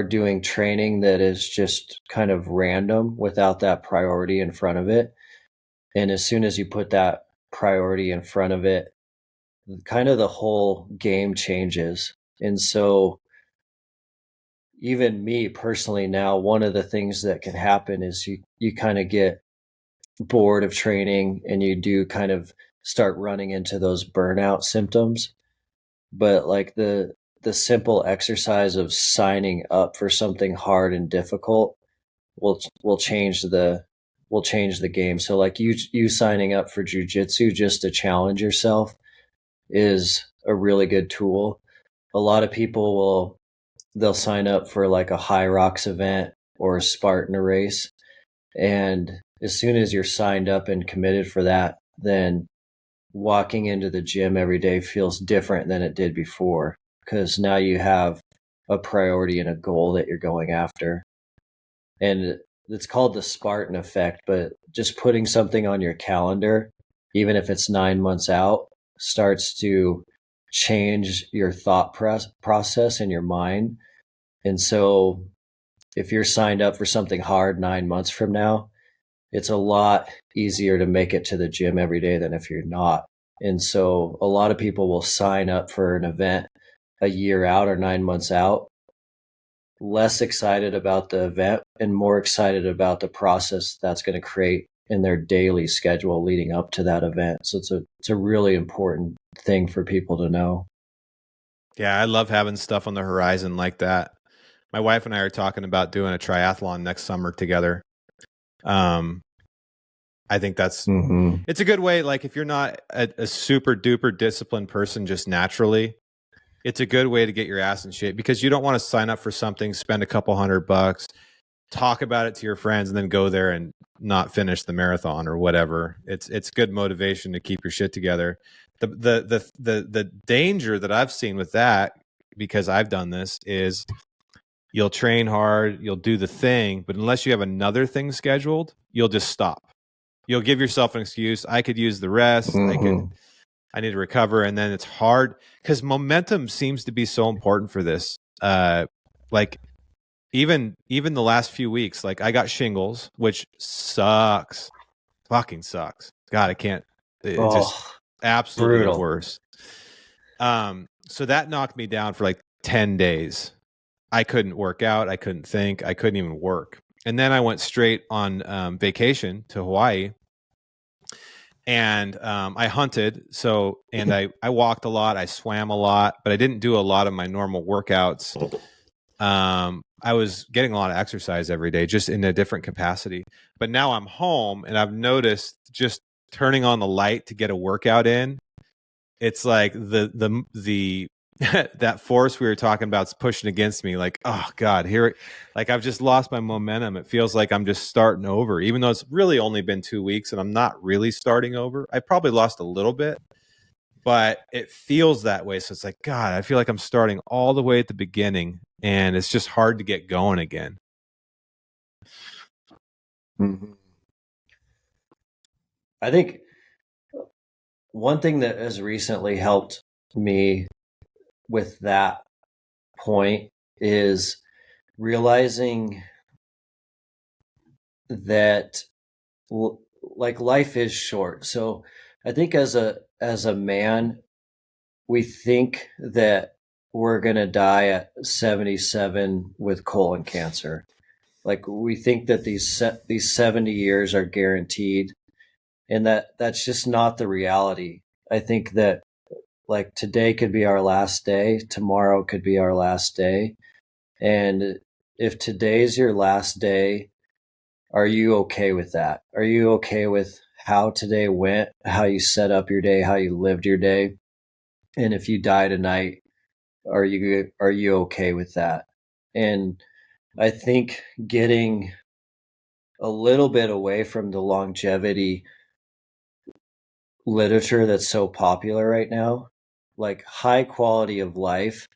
doing training that is just kind of random without that priority in front of it. And as soon as you put that priority in front of it, kind of the whole game changes. And so even me personally now, one of the things that can happen is you kind of get bored of training and you do kind of start running into those burnout symptoms. But like the simple exercise of signing up for something hard and difficult will change the game. So like you signing up for jiu-jitsu just to challenge yourself is a really good tool. A lot of people they'll sign up for like a High Rocks event or a Spartan race, and as soon as you're signed up and committed for that, then walking into the gym every day feels different than it did before, because now you have a priority and a goal that you're going after. And it's called the Spartan effect, but just putting something on your calendar, even if it's 9 months out, starts to change your thought process in your mind. And so if you're signed up for something hard 9 months from now, it's a lot easier to make it to the gym every day than if you're not. And so a lot of people will sign up for an event a year out or 9 months out, less excited about the event and more excited about the process that's going to create in their daily schedule leading up to that event. So it's a really important thing for people to know. Yeah, I love having stuff on the horizon like that. My wife and I are talking about doing a triathlon next summer together. I think that's it's a good way. Like if you're not a super duper disciplined person just naturally, it's a good way to get your ass in shape, because you don't want to sign up for something, spend a couple $100, talk about it to your friends, and then go there and not finish the marathon or whatever. It's good motivation to keep your shit together. The danger that I've seen with that, because I've done this, is you'll train hard, you'll do the thing, but unless you have another thing scheduled, you'll just stop. You'll give yourself an excuse. I could use the rest. I need to recover. And then it's hard because momentum seems to be so important for this. Like even the last few weeks, like I got shingles, which sucks. Fucking sucks. God, I can't. It's just absolutely brutal. The worst. So that knocked me down for like 10 days. I couldn't work out. I couldn't think. I couldn't even work. And then I went straight on vacation to Hawaii, and I hunted. And I walked a lot, I swam a lot, but I didn't do a lot of my normal workouts. I was getting a lot of exercise every day, just in a different capacity. But now I'm home, and I've noticed just turning on the light to get a workout in. It's like the that force we were talking about is pushing against me. Like, oh God, like I've just lost my momentum. It feels like I'm just starting over, even though it's really only been 2 weeks and I'm not really starting over. I probably lost a little bit, but it feels that way. So it's like, God, I feel like I'm starting all the way at the beginning, and it's just hard to get going again. Mm-hmm. I think one thing that has recently helped me with that point is realizing that like life is short. So I think as a man, we think that we're going to die at 77 with colon cancer. Like we think that these 70 years are guaranteed, and that's just not the reality. I think that like today could be our last day, tomorrow could be our last day. And if today's your last day, are you okay with that? Are you okay with how today went, how you set up your day, how you lived your day? And if you die tonight, are you okay with that? And I think getting a little bit away from the longevity literature that's so popular right now, like high quality of life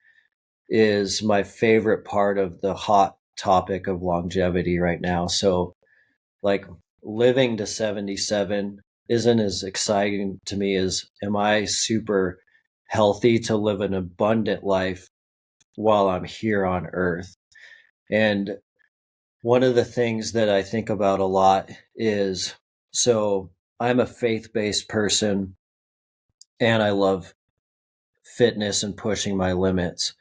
is my favorite part of the hot topic of longevity right now. So like living to 77 isn't as exciting to me as am I super healthy to live an abundant life while I'm here on earth. And one of the things that I think about a lot is, so I'm a faith-based person and I love fitness and pushing my limits.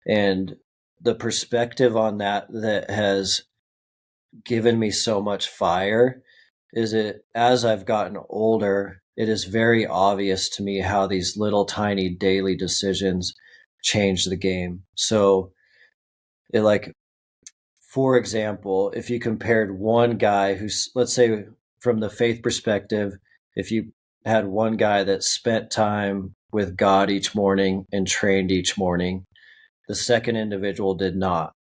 And the perspective on that has given me so much fire is it as I've gotten older, it is very obvious to me how these little tiny daily decisions change the game. So it like, for example, if you compared one guy who's, let's say from the faith perspective, if you had one guy that spent time with God each morning and trained each morning, the second individual did not.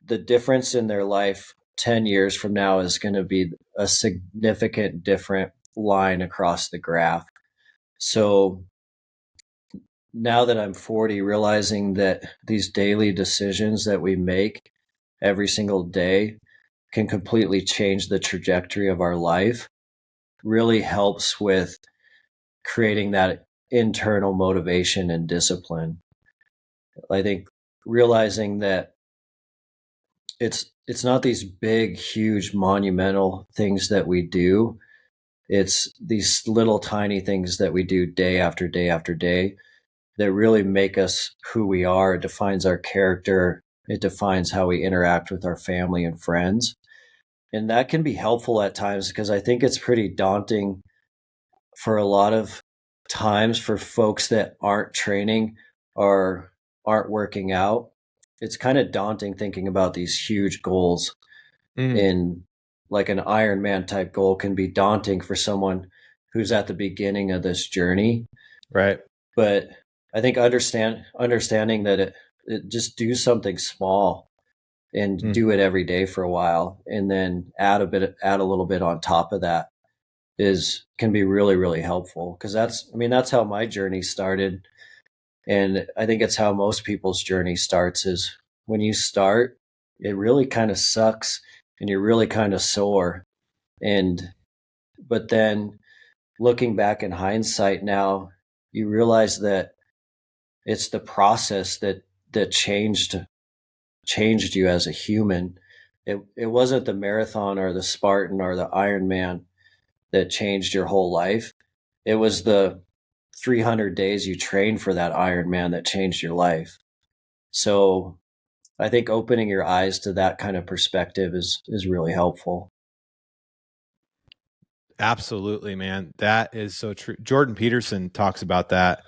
The difference in their life 10 years from now is going to be a significant different line across the graph. So now that I'm 40, realizing that these daily decisions that we make every single day can completely change the trajectory of our life really helps with creating that internal motivation and discipline. I think realizing that it's not these big, huge, monumental things that we do. It's these little tiny things that we do day after day after day that really make us who we are. It defines our character. It defines how we interact with our family and friends. And that can be helpful at times because I think it's pretty daunting for a lot of times for folks that aren't training or aren't working out. It's kind of daunting thinking about these huge goals in like an Ironman type goal can be daunting for someone who's at the beginning of this journey. Right. But I think understanding that it just do something small and do it every day for a while and then add a little bit on top of that can be really, really helpful. Cause that's how my journey started. And I think it's how most people's journey starts is when you start, it really kind of sucks and you're really kind of sore. But then looking back in hindsight now, you realize that it's the process that changed you as a human. It wasn't the marathon or the Spartan or the Ironman that changed your whole life. It was the 300 days you trained for that Ironman that changed your life. So I think opening your eyes to that kind of perspective is really helpful. Absolutely, man. That is so true. Jordan Peterson talks about that.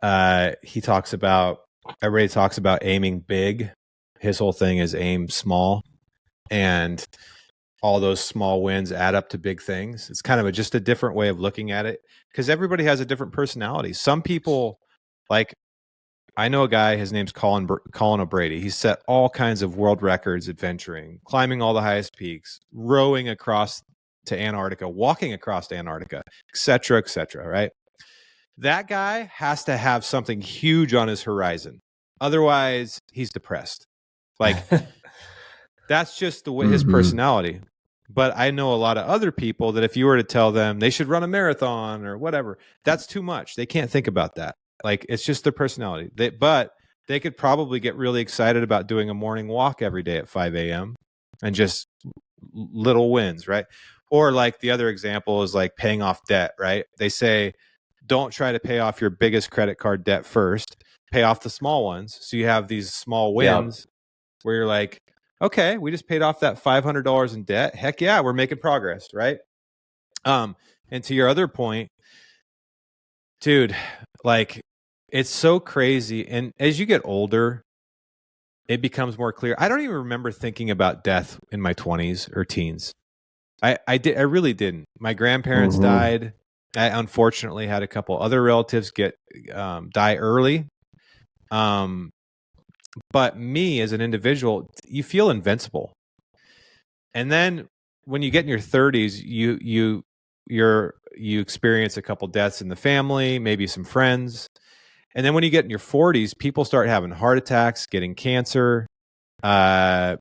Everybody talks about aiming big. His whole thing is aim small, and all those small wins add up to big things. It's kind of just a different way of looking at it, because everybody has a different personality. Some people, like, I know a guy, his name's Colin O'Brady. He's set all kinds of world records adventuring, climbing all the highest peaks, rowing across to Antarctica, walking across Antarctica, et cetera, right? That guy has to have something huge on his horizon. Otherwise, he's depressed. Like, that's just the way his personality. But I know a lot of other people that if you were to tell them they should run a marathon or whatever, that's too much. They can't think about that. Like, it's just their personality. But they could probably get really excited about doing a morning walk every day at 5 a.m. and just little wins, right? Or like the other example is like paying off debt, right? They say, don't try to pay off your biggest credit card debt first. Pay off the small ones. So you have these small wins where you're like, okay, we just paid off that $500 in debt. Heck yeah, we're making progress, right? And to your other point, dude, like, it's so crazy. And as you get older, it becomes more clear. I don't even remember thinking about death in my 20s or teens. I really didn't. My grandparents died. I unfortunately had a couple other relatives die early. But me as an individual, you feel invincible. And then when you get in your 30s, you experience a couple deaths in the family, maybe some friends. And then when you get in your 40s, people start having heart attacks, getting cancer, other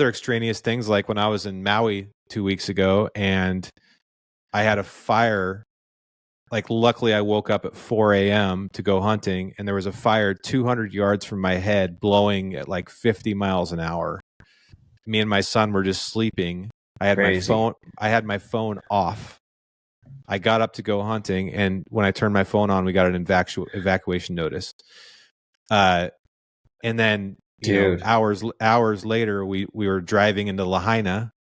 extraneous things, like when I was in Maui 2 weeks ago and I had a fire. Like, luckily I woke up at 4 a.m. to go hunting, and there was a fire 200 yards from my head blowing at like 50 miles an hour. Me and my son were just sleeping. I had my phone off. I got up to go hunting, and when I turned my phone on, we got an evacuation notice. And then hours later, we were driving into Lahaina,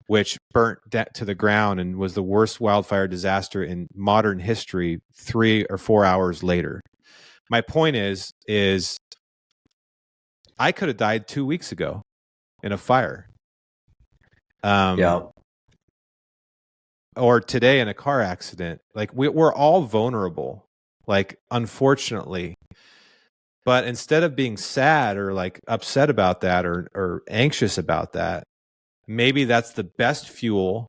which burnt to the ground and was the worst wildfire disaster in modern history 3 or 4 hours later. My point is I could have died 2 weeks ago in a fire. Or today in a car accident. Like, we're all vulnerable, like, unfortunately. But instead of being sad or like upset about that or anxious about that, maybe that's the best fuel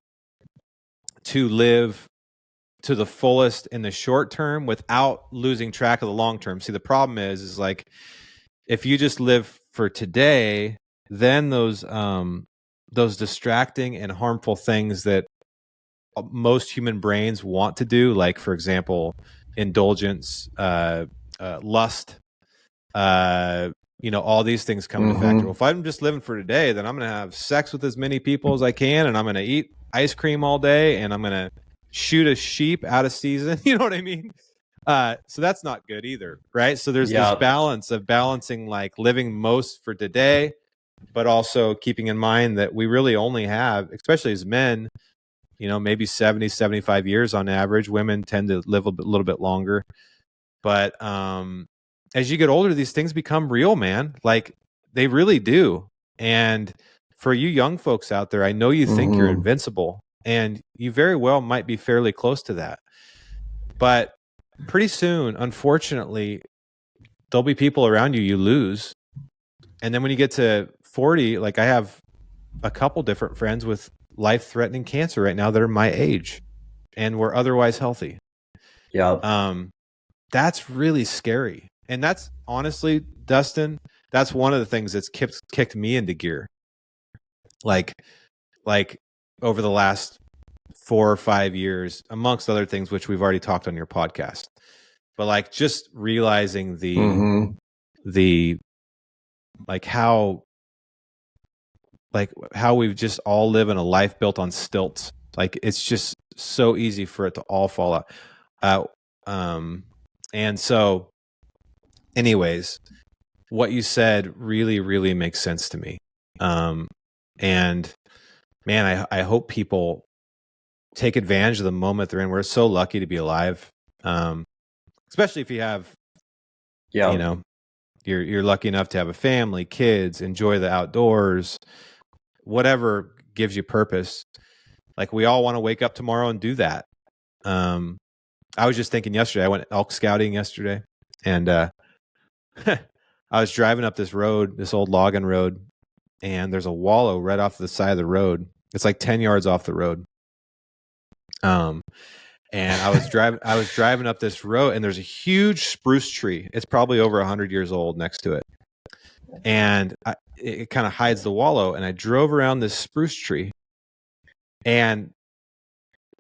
to live to the fullest in the short term without losing track of the long term. See, the problem is like, if you just live for today, then those distracting and harmful things that most human brains want to do, like, for example, indulgence, lust, all these things come into factor. Well, if I'm just living for today, then I'm going to have sex with as many people as I can, and I'm going to eat ice cream all day, and I'm going to shoot a sheep out of season. You know what I mean? So that's not good either, right? So there's this balance of balancing, like, living most for today, but also keeping in mind that we really only have, especially as men, maybe 70, 75 years on average. Women tend to live a little bit longer. But as you get older, these things become real, man. Like, they really do. And for you young folks out there, I know you think you're invincible, and you very well might be fairly close to that. But pretty soon, unfortunately, there'll be people around you lose. And then when you get to 40, like, I have a couple different friends with life-threatening cancer right now that are my age and were otherwise healthy. That's really scary. And that's, honestly, Dustin, that's one of the things that's kicked me into gear. Like over the last 4 or 5 years, amongst other things, which we've already talked on your podcast. But like, just realizing the like how we've just all live in a life built on stilts. Like, it's just so easy for it to all fall out. And so, anyways, what you said really, really makes sense to me. And man, I hope people take advantage of the moment they're in. We're so lucky to be alive. Especially if you have, you know, you're lucky enough to have a family, kids, enjoy the outdoors, whatever gives you purpose. Like we all want to wake up tomorrow and do that. I was just thinking yesterday, I went elk scouting yesterday, and I was driving up this road, this old logging road, and there's a wallow right off the side of the road. It's like 10 yards off the road. And I was driving up this road, and there's a huge spruce tree. It's probably over 100 years old next to it. And it kind of hides the wallow. And I drove around this spruce tree, and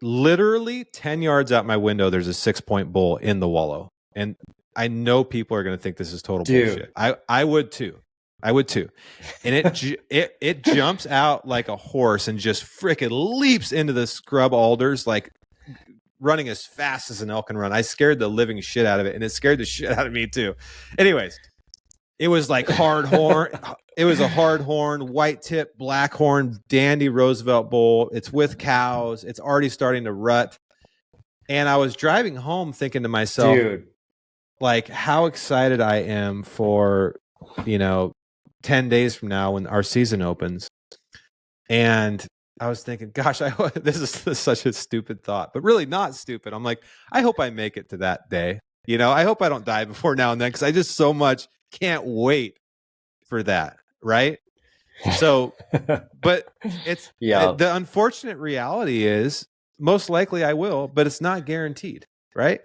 literally 10 yards out my window, there's a 6-point bull in the wallow. And I know people are going to think this is total bullshit. I would too. And it jumps out like a horse and just frickin' leaps into the scrub alders, like running as fast as an elk can run. I scared the living shit out of it, and it scared the shit out of me too. Anyways, it was like hard horn. It was a hard horn, white tip, black horn, dandy Roosevelt bull. It's with cows. It's already starting to rut. And I was driving home thinking to myself, dude, like how excited I am for, 10 days from now when our season opens. And I was thinking, gosh, this is such a stupid thought, but really not stupid. I'm like, I hope I make it to that day. I hope I don't die before now and then, because I just so much can't wait for that. Right. So, but it's the unfortunate reality is most likely I will, but it's not guaranteed. Right.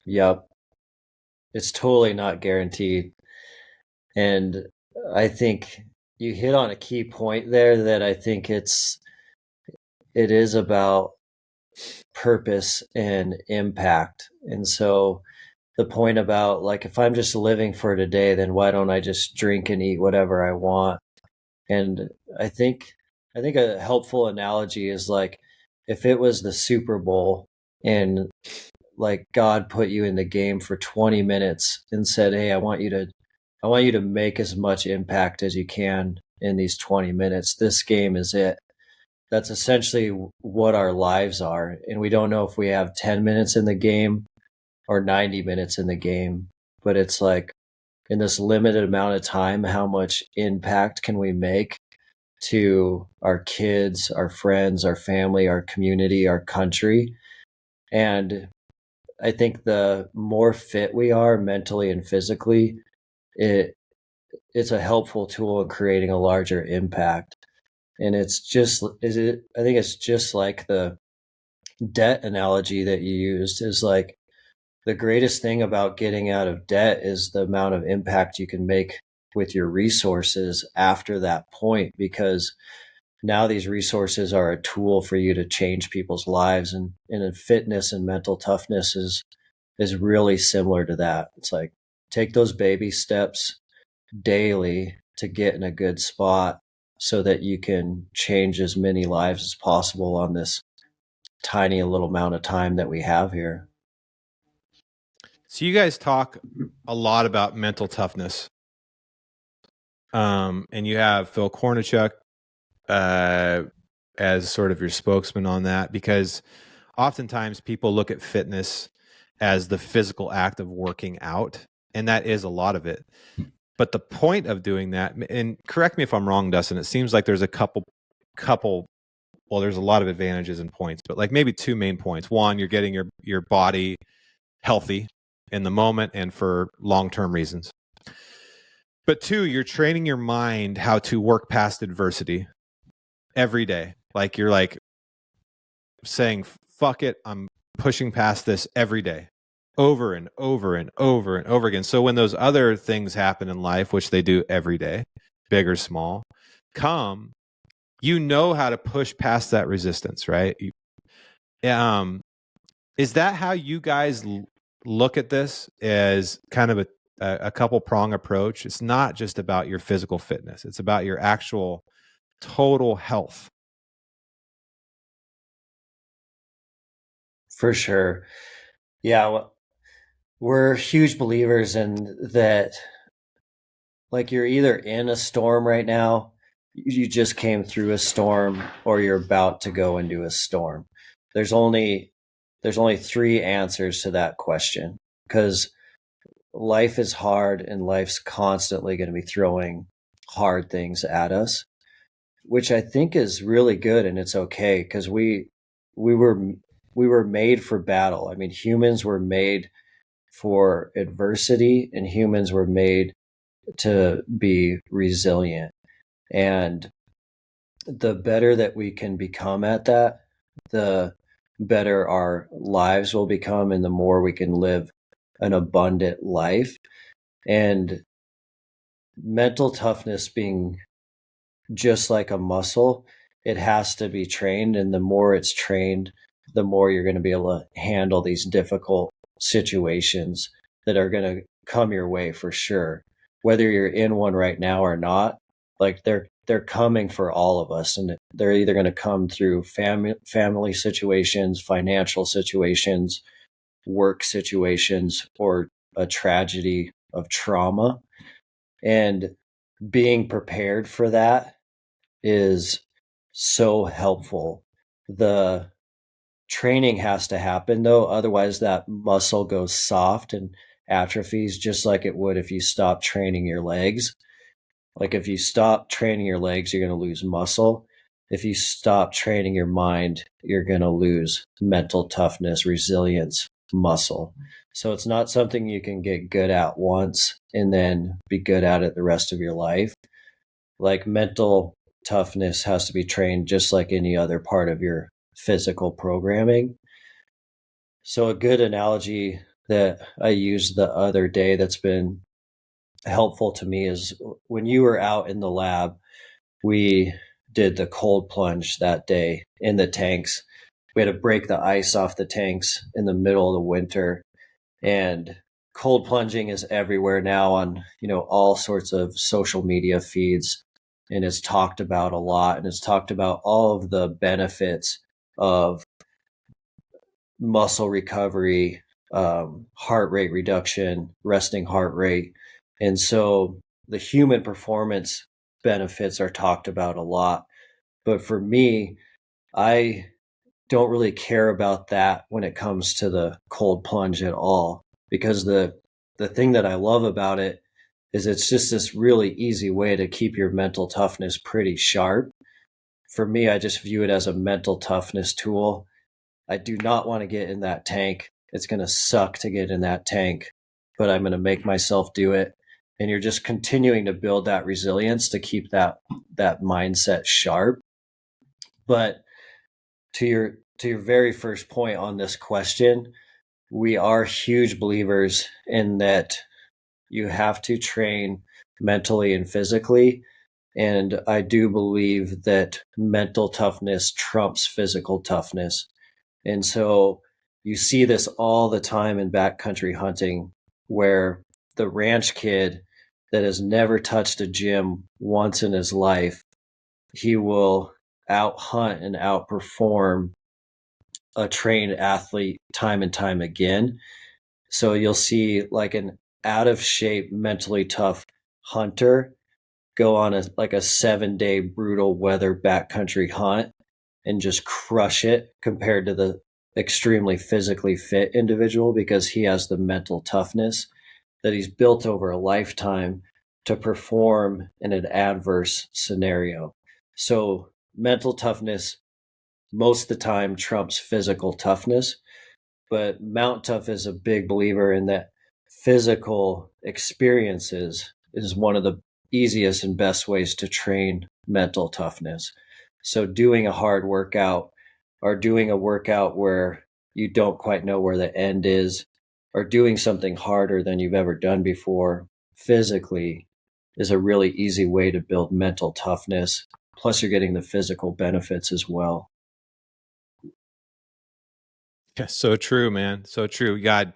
Yep. It's totally not guaranteed. And I think you hit on a key point there that I think it is about purpose and impact. And so the point about like, if I'm just living for today, then why don't I just drink and eat whatever I want? And I think a helpful analogy is like, if it was the Super Bowl and like God put you in the game for 20 minutes and said, hey, I want you to make as much impact as you can in these 20 minutes. This game is it. That's essentially what our lives are. And we don't know if we have 10 minutes in the game or 90 minutes in the game, but it's like in this limited amount of time, how much impact can we make to our kids, our friends, our family, our community, our country? And I think the more fit we are mentally and physically, it's a helpful tool in creating a larger impact. And I think it's just like the debt analogy that you used is like the greatest thing about getting out of debt is the amount of impact you can make with your resources after that point, because now these resources are a tool for you to change people's lives. And in fitness and mental toughness is really similar to that. It's like take those baby steps daily to get in a good spot so that you can change as many lives as possible on this tiny little amount of time that we have here. So you guys talk a lot about mental toughness. And you have Phil Kornichuk as sort of your spokesman on that, because oftentimes people look at fitness as the physical act of working out, and that is a lot of it. But the point of doing that, and correct me if I'm wrong, Dustin, it seems like there's a couple, well, there's a lot of advantages and points, but like maybe two main points. One, you're getting your body healthy in the moment and for long-term reasons. But two, you're training your mind how to work past adversity every day. Like you're like saying, fuck it, I'm pushing past this every day, over and over and over and over again. So when those other things happen in life, which they do every day, big or small, you know how to push past that resistance, right? Is that how you guys look at this, as kind of a couple prong approach? It's not just about your physical fitness. It's about your actual total health. For sure. Yeah. Well, we're huge believers in that. Like, you're either in a storm right now, you just came through a storm, or you're about to go into a storm. There's only there's only three answers to that question, because life is hard and life's constantly going to be throwing hard things at us, which I think is really good, and it's okay, because we were we were made for battle. I mean, humans were made for adversity, and humans were made to be resilient. And the better that we can become at that, the better our lives will become, and the more we can live an abundant life. And mental toughness being just like a muscle, it has to be trained. And the more it's trained, the more you're going to be able to handle these difficult situations that are going to come your way for sure. Whether you're in one right now or not, like they're coming for all of us, and they're either going to come through family situations, financial situations, work situations, or a tragedy of trauma. And being prepared for that is so helpful. The training has to happen though, otherwise that muscle goes soft and atrophies, just like it would if you stop training your legs. Like, if you stop training your legs, you're going to lose muscle. If you stop training your mind, you're going to lose mental toughness, resilience, muscle. So it's not something you can get good at once and then be good at it the rest of your life. Like, mental toughness has to be trained just like any other part of your physical programming. So a good analogy that I used the other day that's been helpful to me is, when you were out in the lab, we did the cold plunge that day in the tanks. We had to break the ice off the tanks in the middle of the winter, and cold plunging is everywhere now on, all sorts of social media feeds, and it's talked about a lot, and it's talked about all of the benefits of muscle recovery, heart rate reduction, resting heart rate. And so the human performance benefits are talked about a lot. But for me, I don't really care about that when it comes to the cold plunge at all, because the thing that I love about it is it's just this really easy way to keep your mental toughness pretty sharp. For me, I just view it as a mental toughness tool. I do not want to get in that tank. It's going to suck to get in that tank, but I'm going to make myself do it. And you're just continuing to build that resilience to keep that mindset sharp. But to your very first point on this question, we are huge believers in that you have to train mentally and physically. And I do believe that mental toughness trumps physical toughness. And so you see this all the time in backcountry hunting, where the ranch kid that has never touched a gym once in his life, he will out hunt and outperform a trained athlete time and time again. So you'll see like an out of shape, mentally tough hunter go on a 7-day brutal weather backcountry hunt and just crush it, compared to the extremely physically fit individual, because he has the mental toughness that he's built over a lifetime to perform in an adverse scenario. So mental toughness most of the time trumps physical toughness. But Mount Tough is a big believer in that physical experiences is one of the easiest and best ways to train mental toughness. So doing a hard workout, or doing a workout where you don't quite know where the end is, or doing something harder than you've ever done before physically, is a really easy way to build mental toughness. Plus, you're getting the physical benefits as well. Yeah, so true, man. So true. God,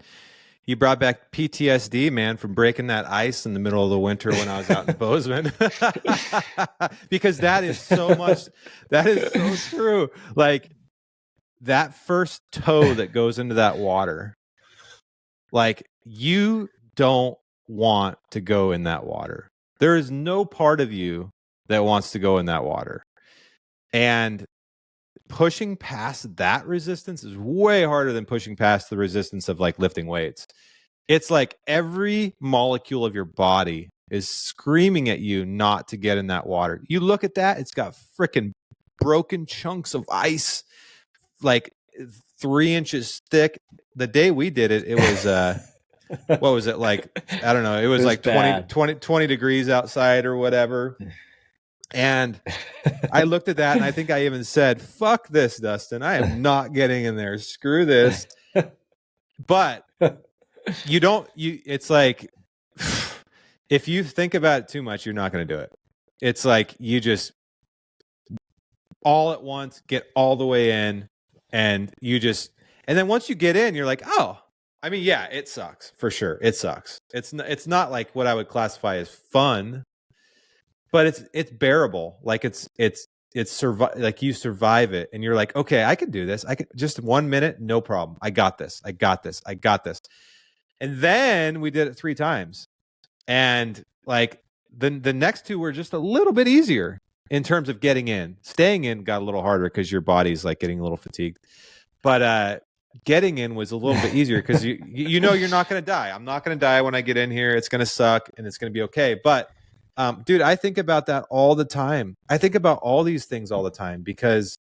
you brought back PTSD, man, from breaking that ice in the middle of the winter when I was out in Bozeman. Because that is so much, that is so true. Like, that first toe that goes into that water, like, you don't want to go in that water. There is no part of you that wants to go in that water. And pushing past that resistance is way harder than pushing past the resistance of like lifting weights. It's like every molecule of your body is screaming at you not to get in that water. You look at that, it's got freaking broken chunks of ice, like 3 inches thick. The day we did it, it was what was it like? I don't know. It was like 20 degrees outside or whatever. And I looked at that and I think I even said, fuck this, Dustin. I am not getting in there. Screw this. But it's like, if you think about it too much, you're not going to do it. It's like you just all at once get all the way in, and then once you get in, you're like, oh, I mean, yeah, it sucks for sure. It sucks. It's not like what I would classify as fun, but it's bearable. Like like you survive it, and you're like, okay, I can do this. I can just 1 minute, no problem. I got this. I got this. I got this. And then we did it 3 times, and like the next 2 were just a little bit easier in terms of getting in. Staying in got a little harder because your body's like getting a little fatigued. But getting in was a little bit easier because you know you're not going to die. I'm not going to die when I get in here. It's going to suck and it's going to be okay. But dude, I think about that all the time. I think about all these things all the time because,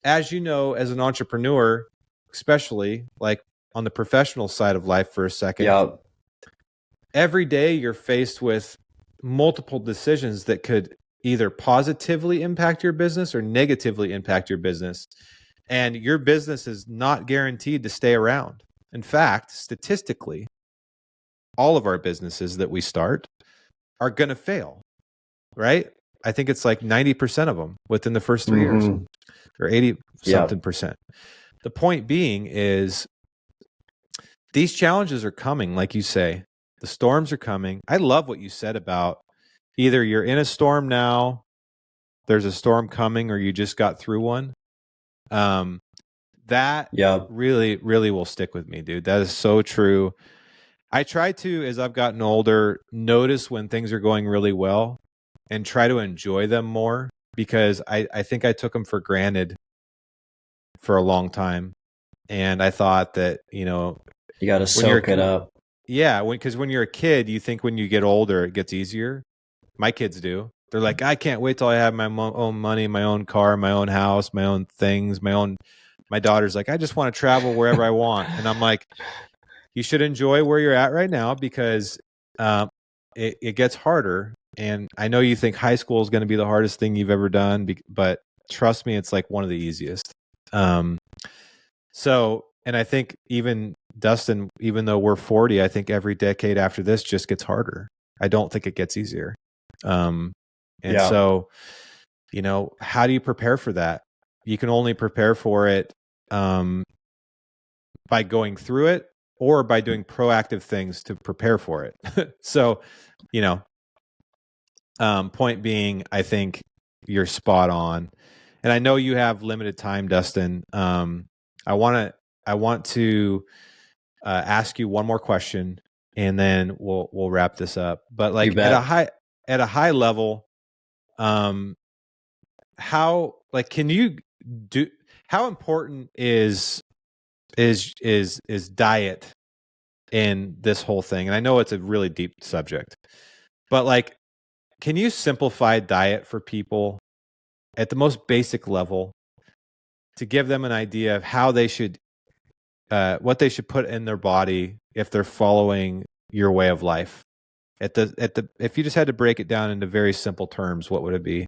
as you know, as an entrepreneur, especially like on the professional side of life for a second, every day you're faced with multiple decisions that could either positively impact your business or negatively impact your business. And your business is not guaranteed to stay around. In fact, statistically, all of our businesses that we start are going to fail, right? I think it's like 90% of them within the first 3 years, or 80 something percent. The point being is these challenges are coming, like you say. The storms are coming. I love what you said about either you're in a storm now, there's a storm coming, or you just got through one. That really, really will stick with me, dude. That is so true. I try to, as I've gotten older, notice when things are going really well and try to enjoy them more, because I think I took them for granted for a long time. And I thought that, you got to soak it up. Yeah, because when you're a kid, you think when you get older, it gets easier. My kids do. They're like, I can't wait till I have my own money, my own car, my own house, my own things, my daughter's like, I just want to travel wherever I want. And I'm like, you should enjoy where you're at right now, because it gets harder. And I know you think high school is going to be the hardest thing you've ever done, but trust me, it's like one of the easiest. And I think even Dustin, even though we're 40, I think every decade after this just gets harder. I don't think it gets easier. So, how do you prepare for that? You can only prepare for it by going through it or by doing proactive things to prepare for it. So, point being, I think you're spot on. And I know you have limited time, Dustin. I want to ask you one more question, and then we'll wrap this up. But like at a high level, how important is diet in this whole thing? And I know it's a really deep subject, but like, can you simplify diet for people at the most basic level to give them an idea of how they should, what they should put in their body if they're following your way of life? If you just had to break it down into very simple terms, what would it be?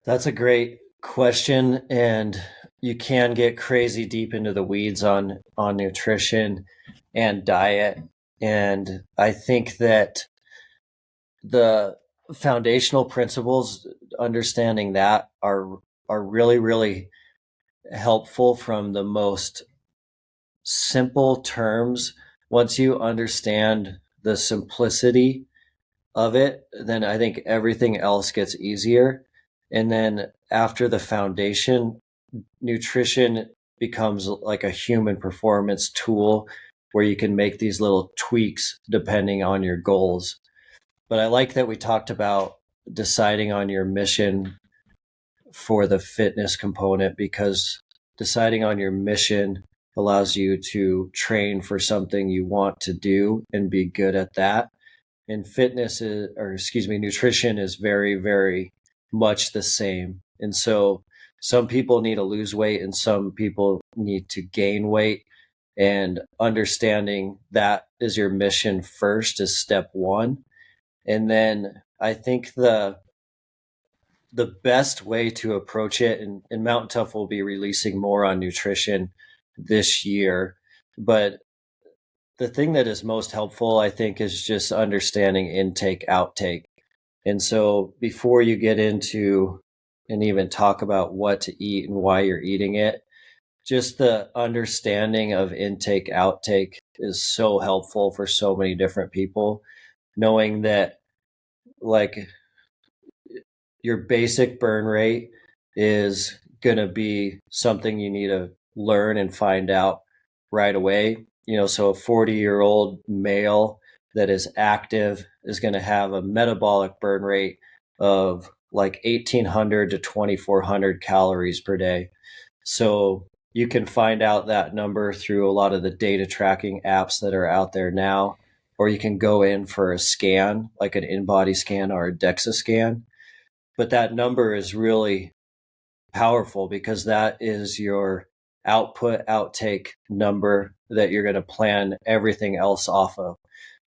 That's a great question, and you can get crazy deep into the weeds on nutrition and diet. And I think that the foundational principles, understanding that, are really, really helpful from the most simple terms. Once you understand the simplicity of it, then I think everything else gets easier. And then after the foundation, nutrition becomes like a human performance tool where you can make these little tweaks depending on your goals. But I like that we talked about deciding on your mission for the fitness component, because deciding on your mission allows you to train for something you want to do and be good at that. And fitness is, or excuse me, nutrition is very, very much the same. And so some people need to lose weight and some people need to gain weight. And understanding that is your mission first is step one. And then I think the best way to approach it, and Mountain Tough will be releasing more on nutrition this year, but the thing that is most helpful, I think, is just understanding intake, outtake. And so before you get into and even talk about what to eat and why you're eating it, just the understanding of intake, outtake is so helpful for so many different people. Knowing that, like, your basic burn rate is going to be something you need to learn and find out right away. So a 40-year-old male that is active is going to have a metabolic burn rate of like 1,800 to 2,400 calories per day. So you can find out that number through a lot of the data tracking apps that are out there now, or you can go in for a scan, like an in-body scan or a DEXA scan. But that number is really powerful because that is your output outtake number that you're going to plan everything else off of.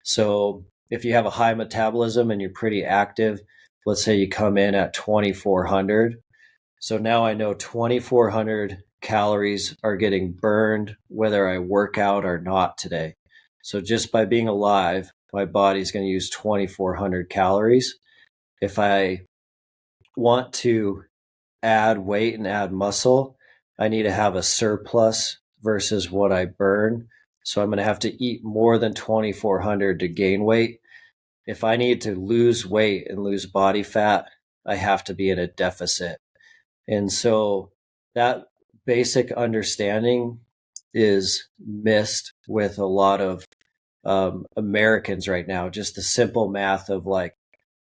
So if you have a high metabolism and you're pretty active, let's say you come in at 2,400. So now I know 2,400 calories are getting burned whether I work out or not today. So just by being alive, my body's going to use 2,400 calories. If I want to add weight and add muscle, I need to have a surplus versus what I burn. So I'm going to have to eat more than 2,400 to gain weight. If I need to lose weight and lose body fat, I have to be in a deficit. And so that basic understanding is missed with a lot of Americans right now. Just the simple math of like,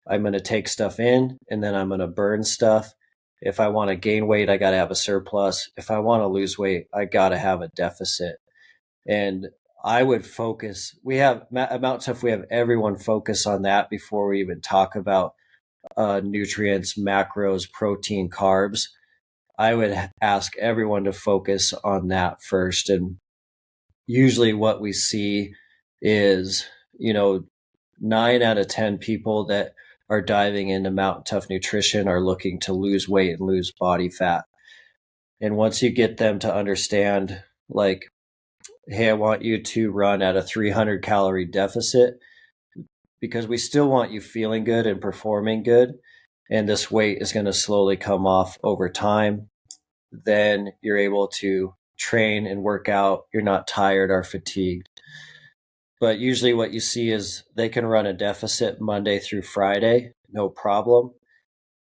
I'm going to take stuff in and then I'm going to burn stuff. If I want to gain weight, I got to have a surplus. If I want to lose weight, I got to have a deficit. And I would focus, at Mount Tough, we have everyone focus on that before we even talk about nutrients, macros, protein, carbs. I would ask everyone to focus on that first. And usually what we see is, 9 out of 10 people that are diving into Mountain Tough Nutrition are looking to lose weight and lose body fat. And once you get them to understand, like, hey, I want you to run at a 300 calorie deficit because we still want you feeling good and performing good. And this weight is going to slowly come off over time. Then you're able to train and work out. You're not tired or fatigued. But usually what you see is they can run a deficit Monday through Friday, no problem.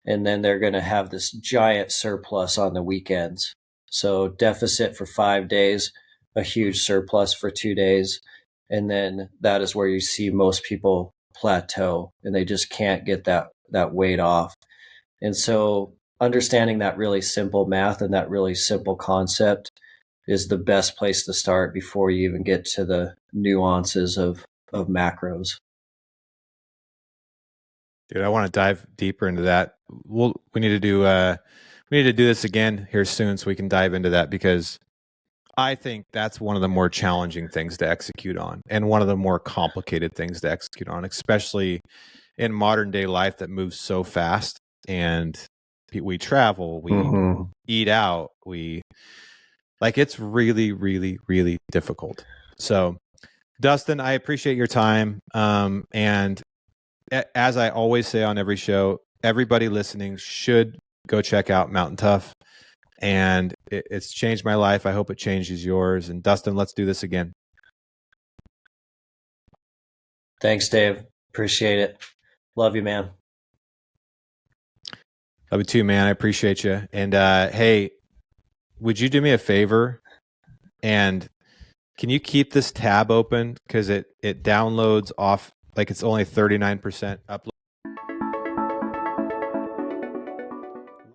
And then they're going to have this giant surplus on the weekends. So deficit for 5 days, a huge surplus for 2 days. And then that is where you see most people plateau and they just can't get that weight off. And so understanding that really simple math and that really simple concept is the best place to start before you even get to the nuances of macros. Dude, I want to dive deeper into that. We need to do this again here soon so we can dive into that, because I think that's one of the more challenging things to execute on and one of the more complicated things to execute on, especially in modern day life that moves so fast, and we travel, we eat out, it's really, really, really difficult. So Dustin, I appreciate your time. And as I always say on every show, everybody listening should go check out Mountain Tough. And it's changed my life. I hope it changes yours. And Dustin, let's do this again. Thanks, Dave. Appreciate it. Love you, man. Love you too, man. I appreciate you. And hey, would you do me a favor And can you keep this tab open? Because it downloads off, like it's only 39% upload.